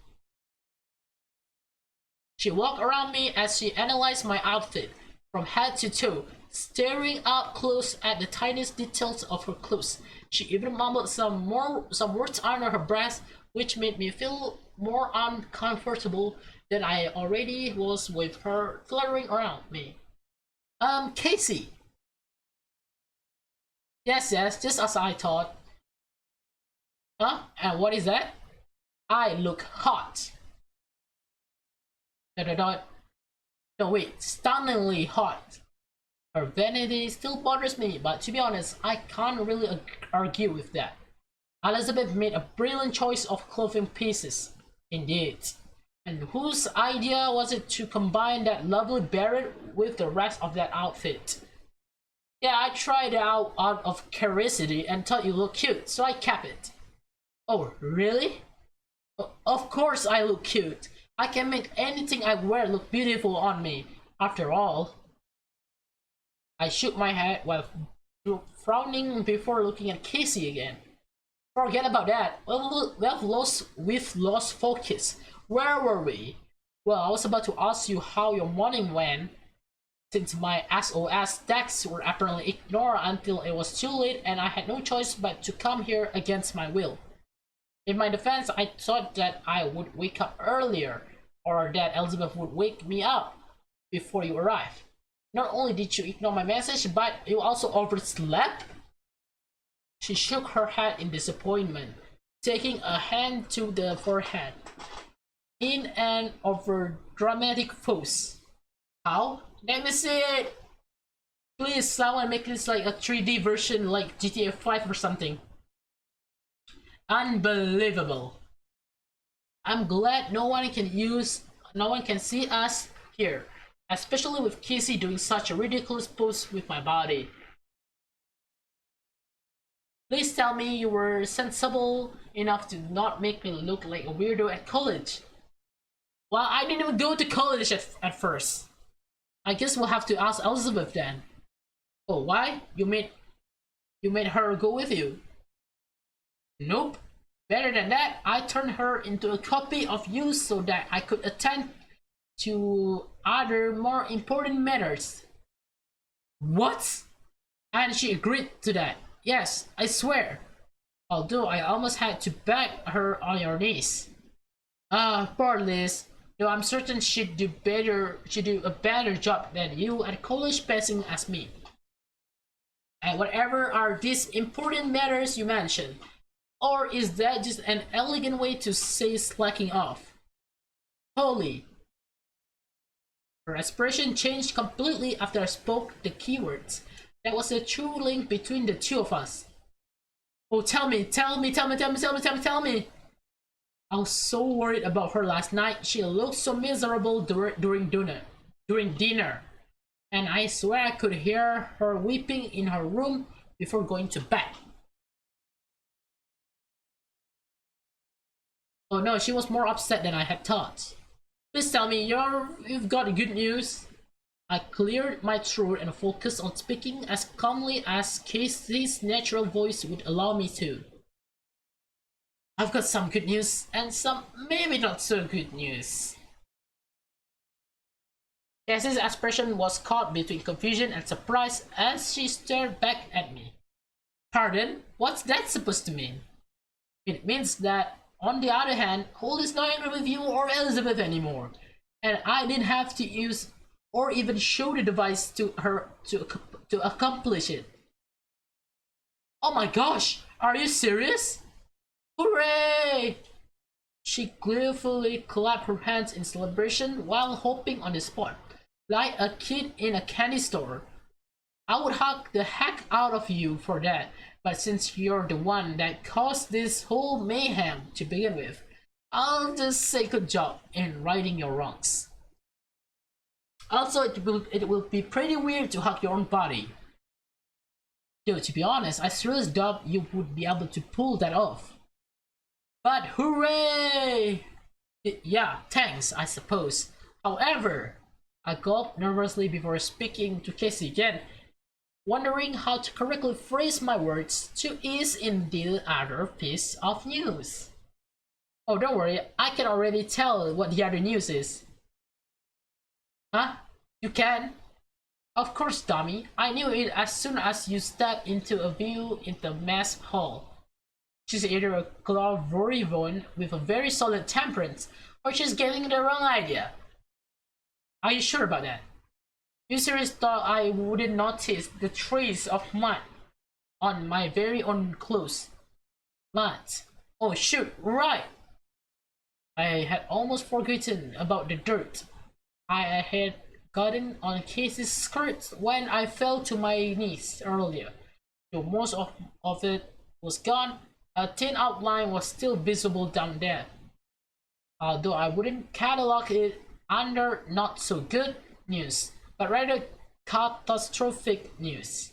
She walked around me as she analyzed my outfit from head to toe, staring up close at the tiniest details of her clothes. She even mumbled some words under her breath, which made me feel more uncomfortable than I already was with her fluttering around me. Casey. Yes, just as I thought. Huh? And what is that? I look hot. Dot, dot, dot. No, wait, stunningly hot. Her vanity still bothers me, but to be honest, I can't really argue with that. Elizabeth made a brilliant choice of clothing pieces. Indeed. And whose idea was it to combine that lovely beret with the rest of that outfit? Yeah, I tried it out of curiosity and thought you looked cute, so I kept it. Oh, really? Of course I look cute. I can make anything I wear look beautiful on me. After all, I shook my head while frowning before looking at Casey again. Forget about that. We've lost focus. Where were we? Well, I was about to ask you how your morning went, since my SOS texts were apparently ignored until it was too late and I had no choice but to come here against my will. In my defense, I thought that I would wake up earlier, or that Elizabeth would wake me up before you arrived. Not only did you ignore my message, but you also overslept? She shook her head in disappointment, taking a hand to the forehead in an overdramatic pose. How? Let me see it! Please, someone make this like a 3D version like GTA 5 or something. Unbelievable. I'm glad no one can see us here, especially with Casey doing such a ridiculous pose with my body. Please tell me you were sensible enough to not make me look like a weirdo at college. Well, I didn't even go to college at first. I guess we'll have to ask Elizabeth then. Oh, why? You made her go with you? Nope. Better than that, I turned her into a copy of you so that I could attend to other more important matters. What? And she agreed to that. Yes, I swear. Although I almost had to beg her on your knees. Poor Liz. Though I'm certain she'd do a better job than you at college passing as me. And whatever are these important matters you mentioned? Or is that just an elegant way to say slacking off? Holy. Her expression changed completely after I spoke the keywords. That was a true link between the two of us. Oh, tell me. I was so worried about her last night. She looked so miserable during dinner. And I swear I could hear her weeping in her room before going to bed. Oh no, she was more upset than I had thought. Please tell me you've got good news. I cleared my throat and focused on speaking as calmly as Casey's natural voice would allow me to. I've got some good news and some maybe not so good news. Casey's expression was caught between confusion and surprise as she stared back at me. Pardon? What's that supposed to mean? It means that, on the other hand, Holt is not angry with you or Elizabeth anymore, and I didn't have to use or even show the device to her to accomplish it. Oh my gosh, are you serious? Hooray! She gleefully clapped her hands in celebration while hopping on the spot, like a kid in a candy store. I would hug the heck out of you for that, but since you're the one that caused this whole mayhem to begin with, I'll just say good job in righting your wrongs. Also, it will be pretty weird to hug your own body. Though, to be honest, I seriously doubt you would be able to pull that off. But hooray! Yeah, thanks, I suppose. However, I gulped nervously before speaking to Casey again, wondering how to correctly phrase my words to ease in the other piece of news. Oh, don't worry, I can already tell what the other news is. Huh? You can? Of course, dummy. I knew it as soon as you stepped into a view in the mess hall. She's either a Glavorivon with a very solid temperance, or she's getting the wrong idea. Are you sure about that? You seriously thought I wouldn't notice the trace of mud on my very own clothes? Mud. Oh shoot, right! I had almost forgotten about the dirt I had gotten on Casey's skirts when I fell to my knees earlier. Though most of it was gone, a thin outline was still visible down there. Although I wouldn't catalog it under not so good news, but rather catastrophic news.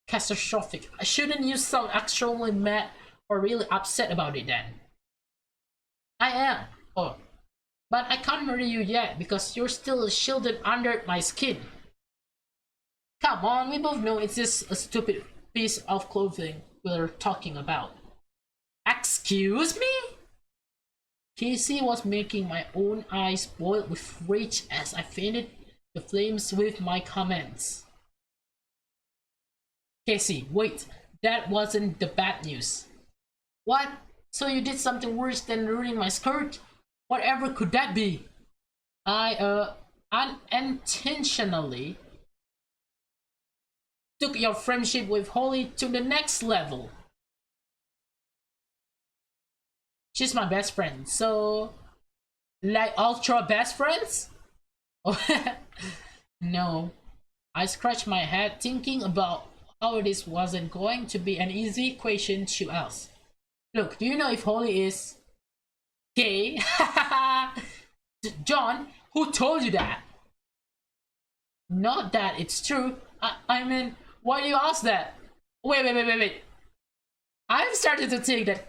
Catastrophic. I shouldn't use some actually mad or really upset about it then. I am. Oh, but I can't murder you yet because you're still shielded under my skin. Come on, we both know it's just a stupid piece of clothing we're talking about. Excuse me? Casey was making my own eyes boil with rage as I fanned the flames with my comments. Casey, wait, that wasn't the bad news. What? So you did something worse than ruining my skirt? Whatever could that be? I, unintentionally took your friendship with Holly to the next level. She's my best friend, so... like ultra best friends? No. I scratched my head thinking about how this wasn't going to be an easy question to ask. Look, do you know if Holly is... gay? John, who told you that? Not that it's true. I mean, why do you ask that? Wait. I've started to think that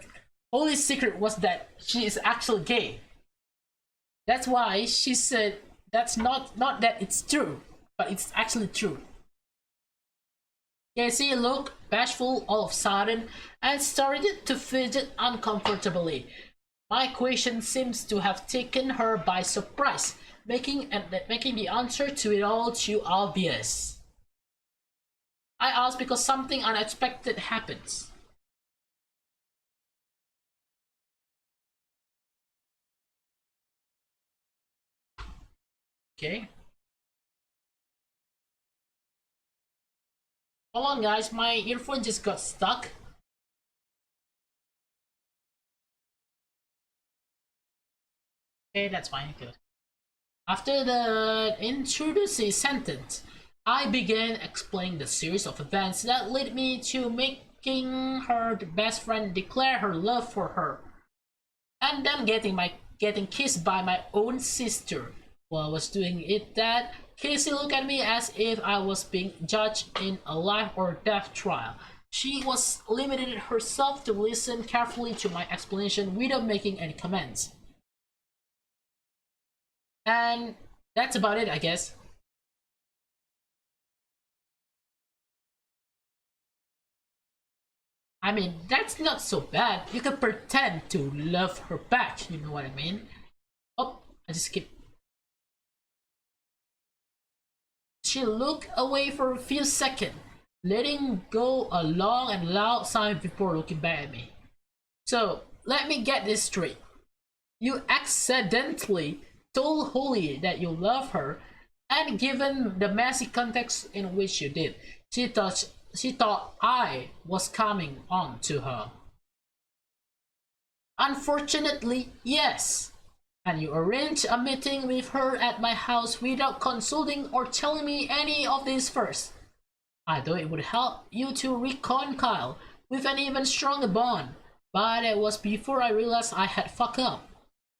Holly's secret was that she is actually gay. That's why she said that's not that it's true, but it's actually true. Casey looked bashful all of a sudden and started to fidget uncomfortably. My question seems to have taken her by surprise, making the answer to it all too obvious. I asked because something unexpected happens. Okay. Hold on guys, my earphone just got stuck. Okay, that's fine. Good. After the introductory sentence, I began explaining the series of events that led me to making her best friend declare her love for her, and then getting kissed by my own sister. While I was doing it, that Casey looked at me as if I was being judged in a life or death trial. She was limited herself to listen carefully to my explanation without making any comments. And that's about it, I guess. I mean, that's not so bad. You can pretend to love her back, you know what I mean? Oh, I just skipped. She looked away for a few seconds, letting go a long and loud sigh before looking back at me. So, let me get this straight. You accidentally told Holly that you love her, and given the messy context in which you did, she thought I was coming on to her. Unfortunately, yes. And you arranged a meeting with her at my house without consulting or telling me any of this first. I thought it would help you to reconcile with an even stronger bond, but it was before I realized I had fucked up.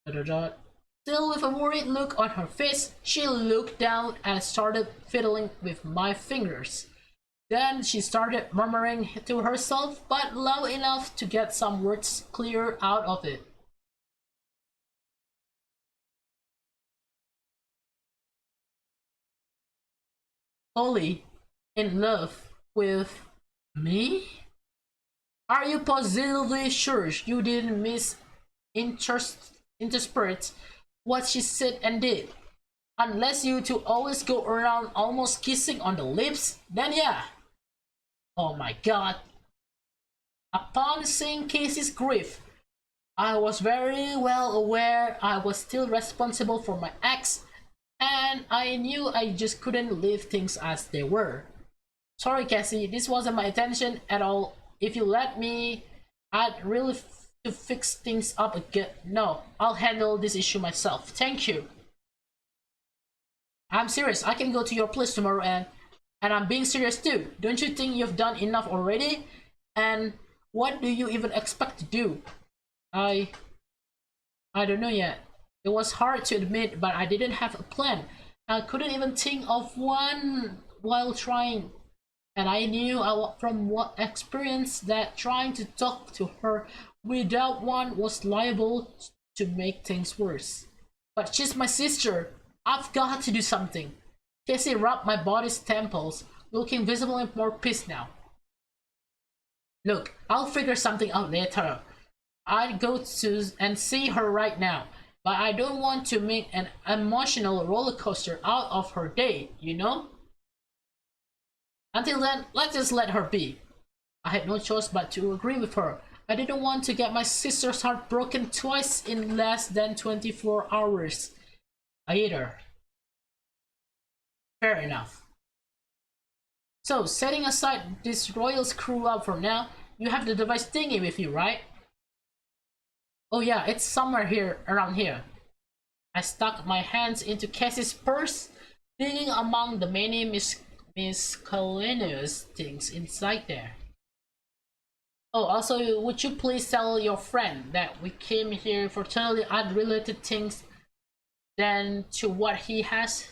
Still with a worried look on her face, she looked down and started fiddling with my fingers. Then she started murmuring to herself, but loud enough to get some words clear out of it. Holly, in love with me? Are you positively sure you didn't into spirit what she said and did. Unless you two always go around almost kissing on the lips, then yeah. Oh my god. Upon seeing Casey's grief, I was very well aware I was still responsible for my acts, and I knew I just couldn't leave things as they were. Sorry, Cassie, this wasn't my intention at all. If you let me, I'd really to fix things up again. No, I'll handle this issue myself. Thank you. I'm serious. I can go to your place tomorrow, and I'm being serious too. Don't you think you've done enough already? And what do you even expect to do? I don't know yet. It was hard to admit, but I didn't have a plan. I couldn't even think of one while trying. And I knew from what experience that trying to talk to her without one was liable to make things worse. But she's my sister. I've got to do something. Casey rubbed my body's temples, looking visibly more pissed now. Look, I'll figure something out later. I'd go to and see her right now, but I don't want to make an emotional roller coaster out of her day, you know? Until then, let's just let her be. I had no choice but to agree with her. I didn't want to get my sister's heart broken twice in less than 24 hours. Either. Fair enough. So, setting aside this royal screw up for now, you have the device thingy with you, right? Oh yeah, it's somewhere here, around here. I stuck my hands into Cassie's purse, digging among the many miscellaneous things inside there. Oh, also, would you please tell your friend that we came here for totally unrelated things than to what he has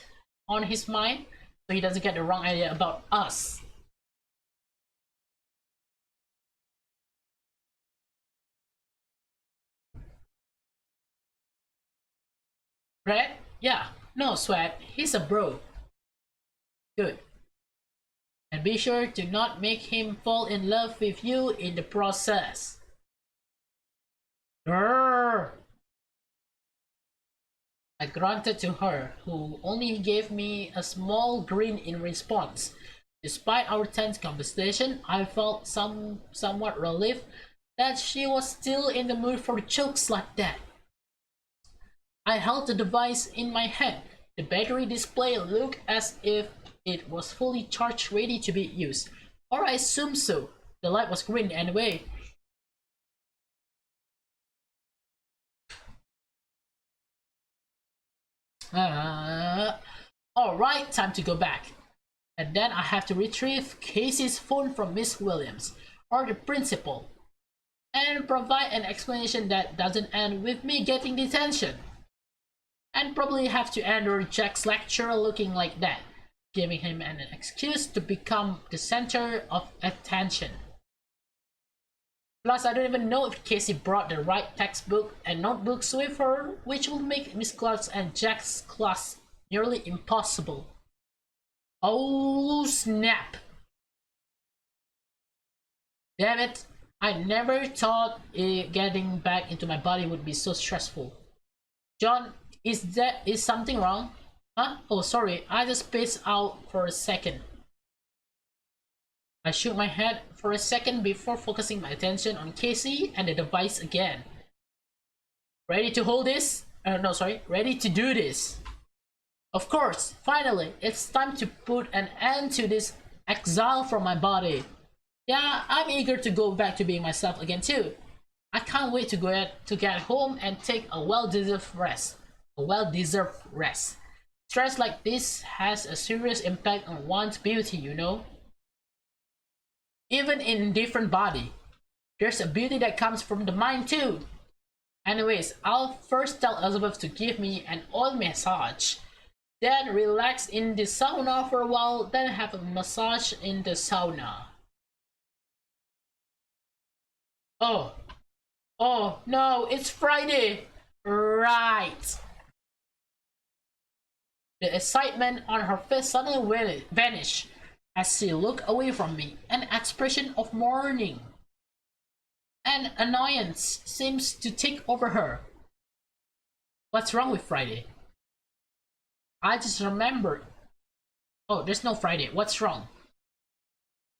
on his mind, so he doesn't get the wrong idea about us. Right? Yeah, no sweat, he's a bro. Good. And be sure to not make him fall in love with you in the process. Grrr. I grunted to her, who only gave me a small grin in response. Despite our tense conversation, I felt somewhat relieved that she was still in the mood for jokes like that. I held the device in my hand. The battery display looked as if it was fully charged, ready to be used. Or I assume so. The light was green anyway. Alright, time to go back. And then I have to retrieve Casey's phone from Miss Williams, or the principal, and provide an explanation that doesn't end with me getting detention. And probably have to endure Jack's lecture looking like that, giving him an excuse to become the center of attention. Plus, I don't even know if Casey brought the right textbook and notebooks with her, which will make Miss Clark's and Jack's class nearly impossible. Oh snap! Damn it! I never thought getting back into my body would be so stressful. John, is something wrong? Huh? Oh, sorry, I just spaced out for a second. I shook my head for a second before focusing my attention on Casey and the device again. Ready to hold this? No, sorry, ready to do this. Of course, finally, it's time to put an end to this exile from my body. Yeah, I'm eager to go back to being myself again too. I can't wait to get home and take a well-deserved rest. Stress like this has a serious impact on one's beauty, you know? Even in different body, there's a beauty that comes from the mind too. Anyways, I'll first tell Elizabeth to give me an oil massage, then relax in the sauna for a while, then have a massage in the sauna. Oh no, it's Friday! Right! The excitement on her face suddenly vanished as she looked away from me, an expression of mourning and annoyance seems to take over her. What's wrong with Friday? I just remembered. Oh, there's no Friday. What's wrong?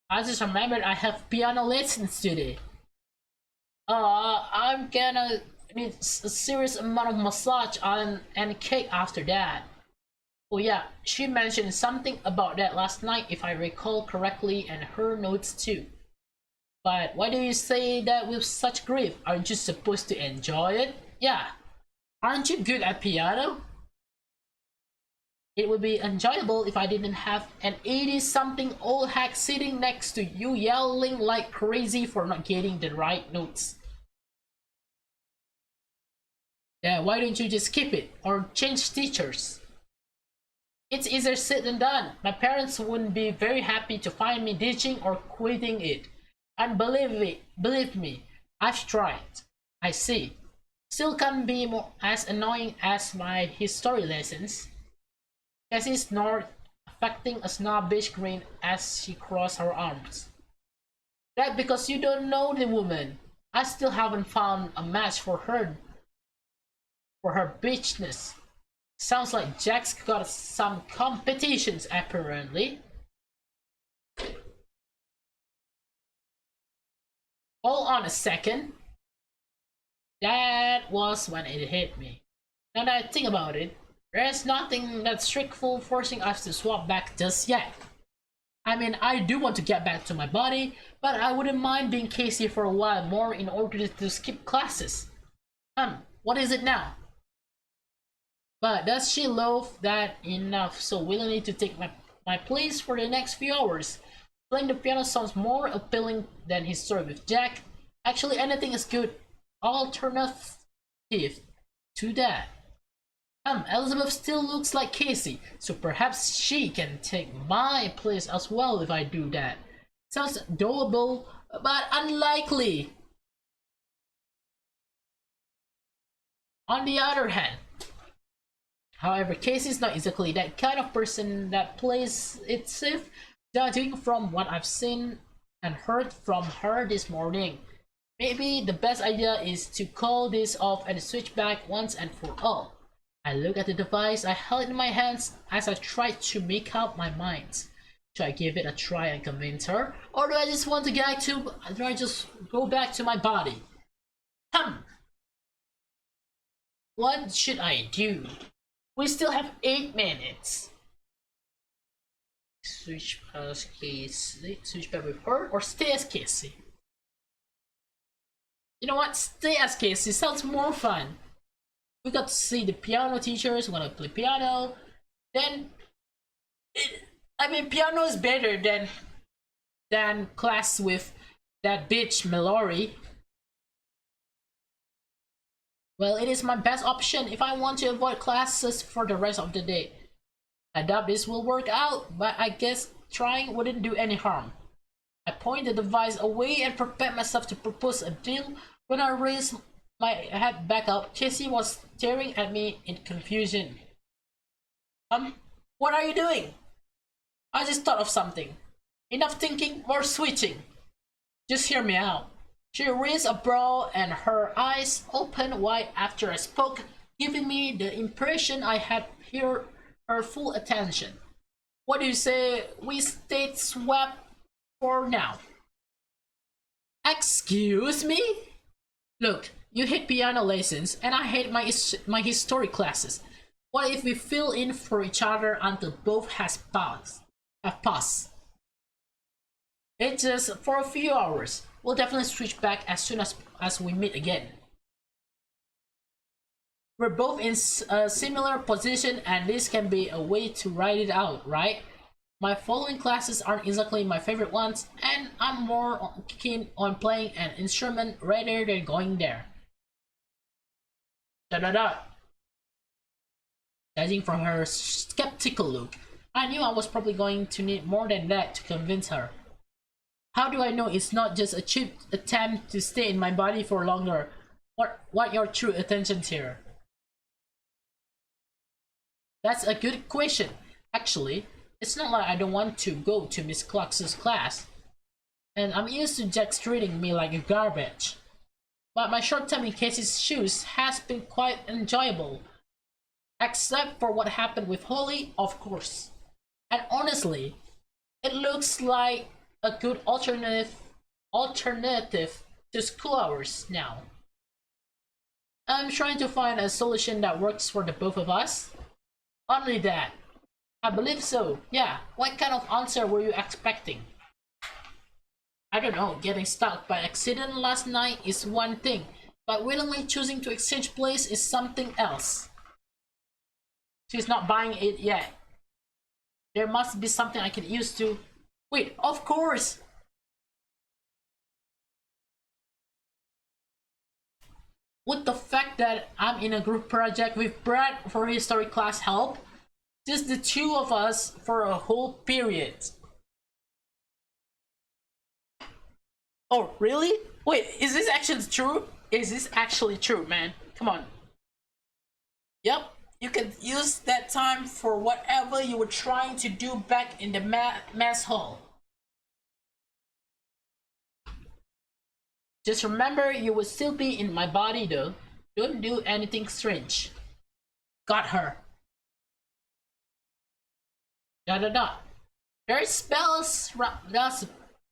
I just remembered I have piano lessons today. I'm gonna need a serious amount of massage and cake after that. Oh yeah, she mentioned something about that last night if I recall correctly, and her notes too. But why do you say that with such grief? Aren't you supposed to enjoy it? Yeah. Aren't you good at piano? It would be enjoyable if I didn't have an 80-something old hack sitting next to you yelling like crazy for not getting the right notes. Yeah, why don't you just skip it or change teachers? It's easier said than done. My parents wouldn't be very happy to find me ditching or quitting it. And believe me, I've tried. I see. Still can't be more as annoying as my history lessons. Cassie snored, affecting a snobbish grin as she crossed her arms. That because you don't know the woman. I still haven't found a match for her bitchness. Sounds like Jack's got some competitions apparently. Hold on a second. That was when it hit me. Now that I think about it, there's nothing that's strictly forcing us to swap back just yet. I mean, I do want to get back to my body, but I wouldn't mind being Casey for a while more in order to skip classes. What is it now? But does she love that enough so willingly to take my place for the next few hours? Playing the piano sounds more appealing than his story with Jack. Actually, anything is good alternative to that. Elizabeth still looks like Casey, so perhaps she can take my place as well if I do that. Sounds doable, but unlikely. On the other hand, however, Casey's not exactly that kind of person that plays it safe, judging from what I've seen and heard from her this morning. Maybe the best idea is to call this off and switch back once and for all. I look at the device I held in my hands as I tried to make up my mind. Should I give it a try and convince her? Or do I just want to do I just go back to my body? What should I do? We still have 8 minutes. Switch as Casey. Switch back with her or stay as Casey? You know what? Stay as Casey sounds more fun. We got to see the piano teachers when I play piano. Then, piano is better than class with that bitch Mallory. Well, it is my best option if I want to avoid classes for the rest of the day. I doubt this will work out, but I guess trying wouldn't do any harm. I point the device away and prepare myself to propose a deal. When I raised my head back up, Casey was staring at me in confusion. What are you doing? I just thought of something. Enough thinking, more switching. Just hear me out. She raised a brow and her eyes opened wide after I spoke, giving me the impression I had her full attention. What do you say we stay swept for now? Excuse me? Look, you hate piano lessons and I hate my history classes. What if we fill in for each other until both have passed? It's just for a few hours. We'll definitely switch back as soon as we meet again. We're both in a similar position and this can be a way to ride it out, right? My following classes aren't exactly my favorite ones and I'm more keen on playing an instrument rather than going there. Judging from her skeptical look, I knew I was probably going to need more than that to convince her. How do I know it's not just a cheap attempt to stay in my body for longer? What your true intentions here? That's a good question. Actually, it's not like I don't want to go to Miss Clark's class. And I'm used to Jack treating me like garbage. But my short time in Casey's shoes has been quite enjoyable. Except for what happened with Holly, of course. And honestly, it looks like a good alternative to school hours now. I'm trying to find a solution that works for the both of us. Only that. I believe so. Yeah. What kind of answer were you expecting? I don't know. Getting stuck by accident last night is one thing, but willingly choosing to exchange place is something else. She's not buying it yet. There must be something I can use to... Wait, of course! Would the fact that I'm in a group project with Brad for history class help? Just the two of us for a whole period. Oh, really? Wait, is this actually true? Is this actually true, man? Come on. Yep, you can use that time for whatever you were trying to do back in the mess hall. Just remember, you will still be in my body though. Don't do anything strange. Got her. Dot dot dot. There's bells.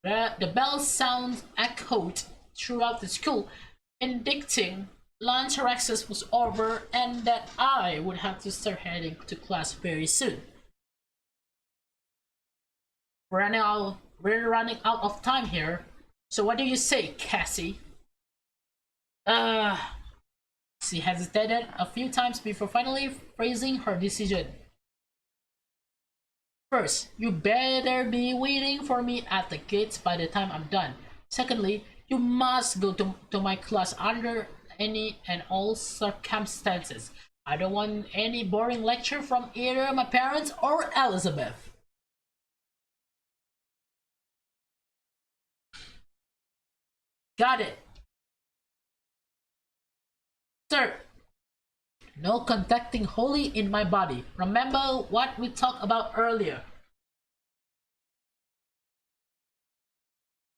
The bell sounds echoed throughout the school, indicating lunch recess was over and that I would have to start heading to class very soon. We're running out of time here. So what do you say, Cassie? She hesitated a few times before finally phrasing her decision. First, you better be waiting for me at the gates by the time I'm done. Secondly, you must go to my class under any and all circumstances. I don't want any boring lecture from either my parents or Elizabeth. Got it. Third, no contacting Holly in my body. Remember what we talked about earlier.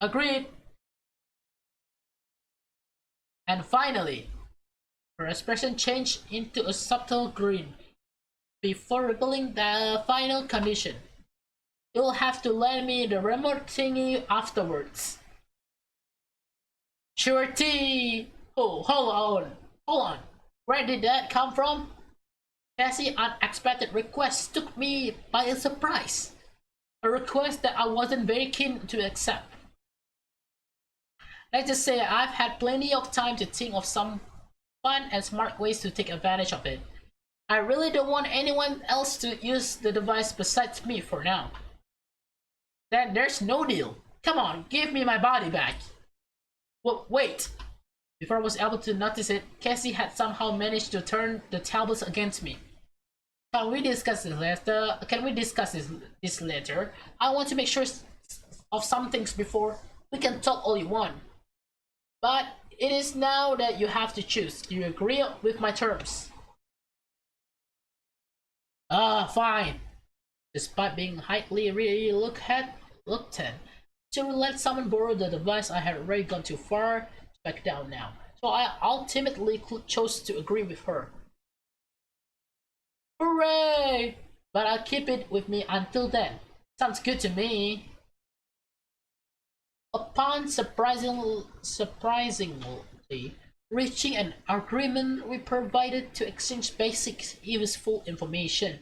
Agreed. And finally, her expression changed into a subtle grin before revealing the final condition. You'll have to lend me the remote thingy afterwards. Sure tea. Oh, hold on. Where did that come from? Cassie's unexpected request took me by surprise. A request that I wasn't very keen to accept. Let's just say I've had plenty of time to think of some fun and smart ways to take advantage of it. I really don't want anyone else to use the device besides me for now. Then there's no deal. Come on, give me my body back. Well, wait. Before I was able to notice it, Cassie had somehow managed to turn the tablets against me. Can we discuss this later? This later? I want to make sure of some things before we can talk all you want. But it is now that you have to choose. Do you agree with my terms? Fine. Despite being highly reluctant to let someone borrow the device, I had already gone too far to back down now. So I ultimately chose to agree with her. Hooray! But I'll keep it with me until then. Sounds good to me. Upon surprisingly reaching an agreement, we provided to exchange basic useful information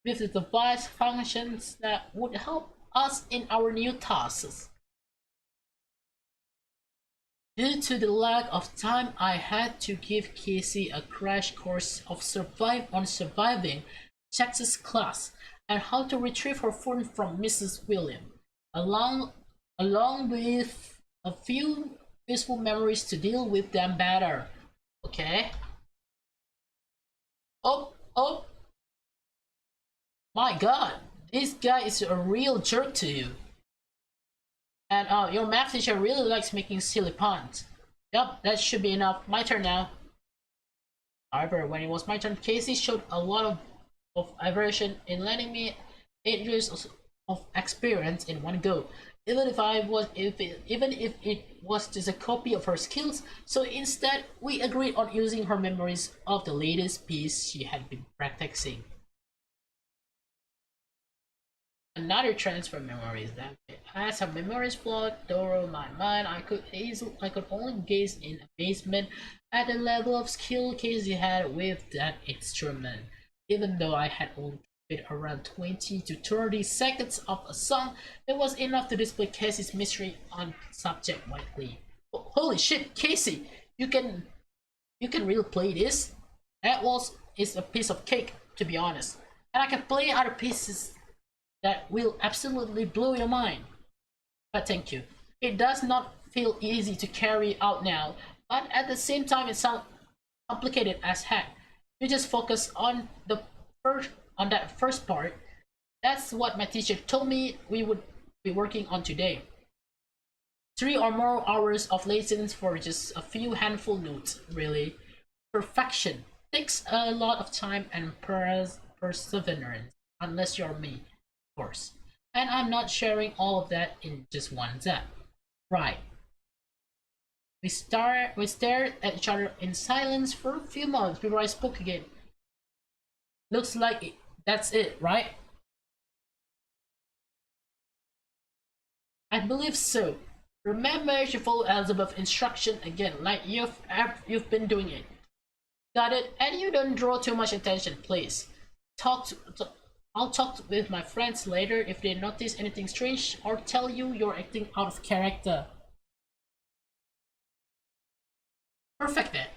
with the device functions that would help us in our new tasks. Due to the lack of time, I had to give Casey a crash course of surviving Texas class and how to retrieve her phone from Mrs. William, along with a few useful memories to deal with them better. Okay? Oh, my god, this guy is a real jerk to you. And your math teacher really likes making silly puns. Yup, that should be enough. My turn now. However, when it was my turn, Casey showed a lot of aversion in letting me 8 years of experience in one go. even if it was just a copy of her skills. So instead, we agreed on using her memories of the latest piece she had been practicing. Another transfer memories that as her memories flowed through my mind, I could only gaze in amazement at the level of skill Casey had with that instrument. Even though I had only played around 20 to 30 seconds of a song, it was enough to display Casey's mystery on subject widely. Holy shit, Casey! You can really play this? That was is a piece of cake, to be honest. And I can play other pieces that will absolutely blow your mind. But thank you. It does not feel easy to carry out now, but at the same time it sounds complicated as heck. You just focus on that first part. That's what my teacher told me we would be working on today. 3 or more hours of lessons for just a few handful notes, really. Perfection takes a lot of time and perseverance, unless you're me, of course. And I'm not sharing all of that in just one zap. Right. We stared at each other in silence for a few moments before I spoke again. Looks like that's it, right? I believe so. Remember to follow Elizabeth's instruction again, like you've been doing it. Got it? And you don't draw too much attention, please. I'll talk with my friends later if they notice anything strange or tell you you're acting out of character. Perfect then.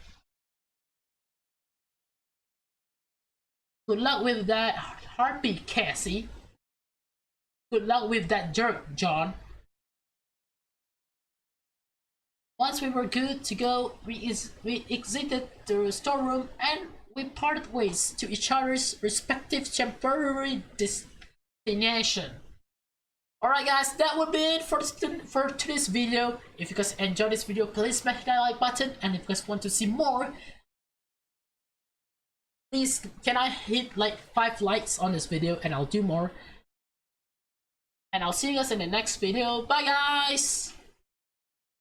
Good luck with that heartbeat, Cassie. Good luck with that jerk, John. Once we were good to go, we exited the storeroom and we parted ways to each other's respective temporary destination. Alright guys, that would be it for today's video. If you guys enjoyed this video, please smash that like button, and if you guys want to see more, please can I hit like 5 likes on this video and I'll do more. And I'll see you guys in the next video. Bye guys!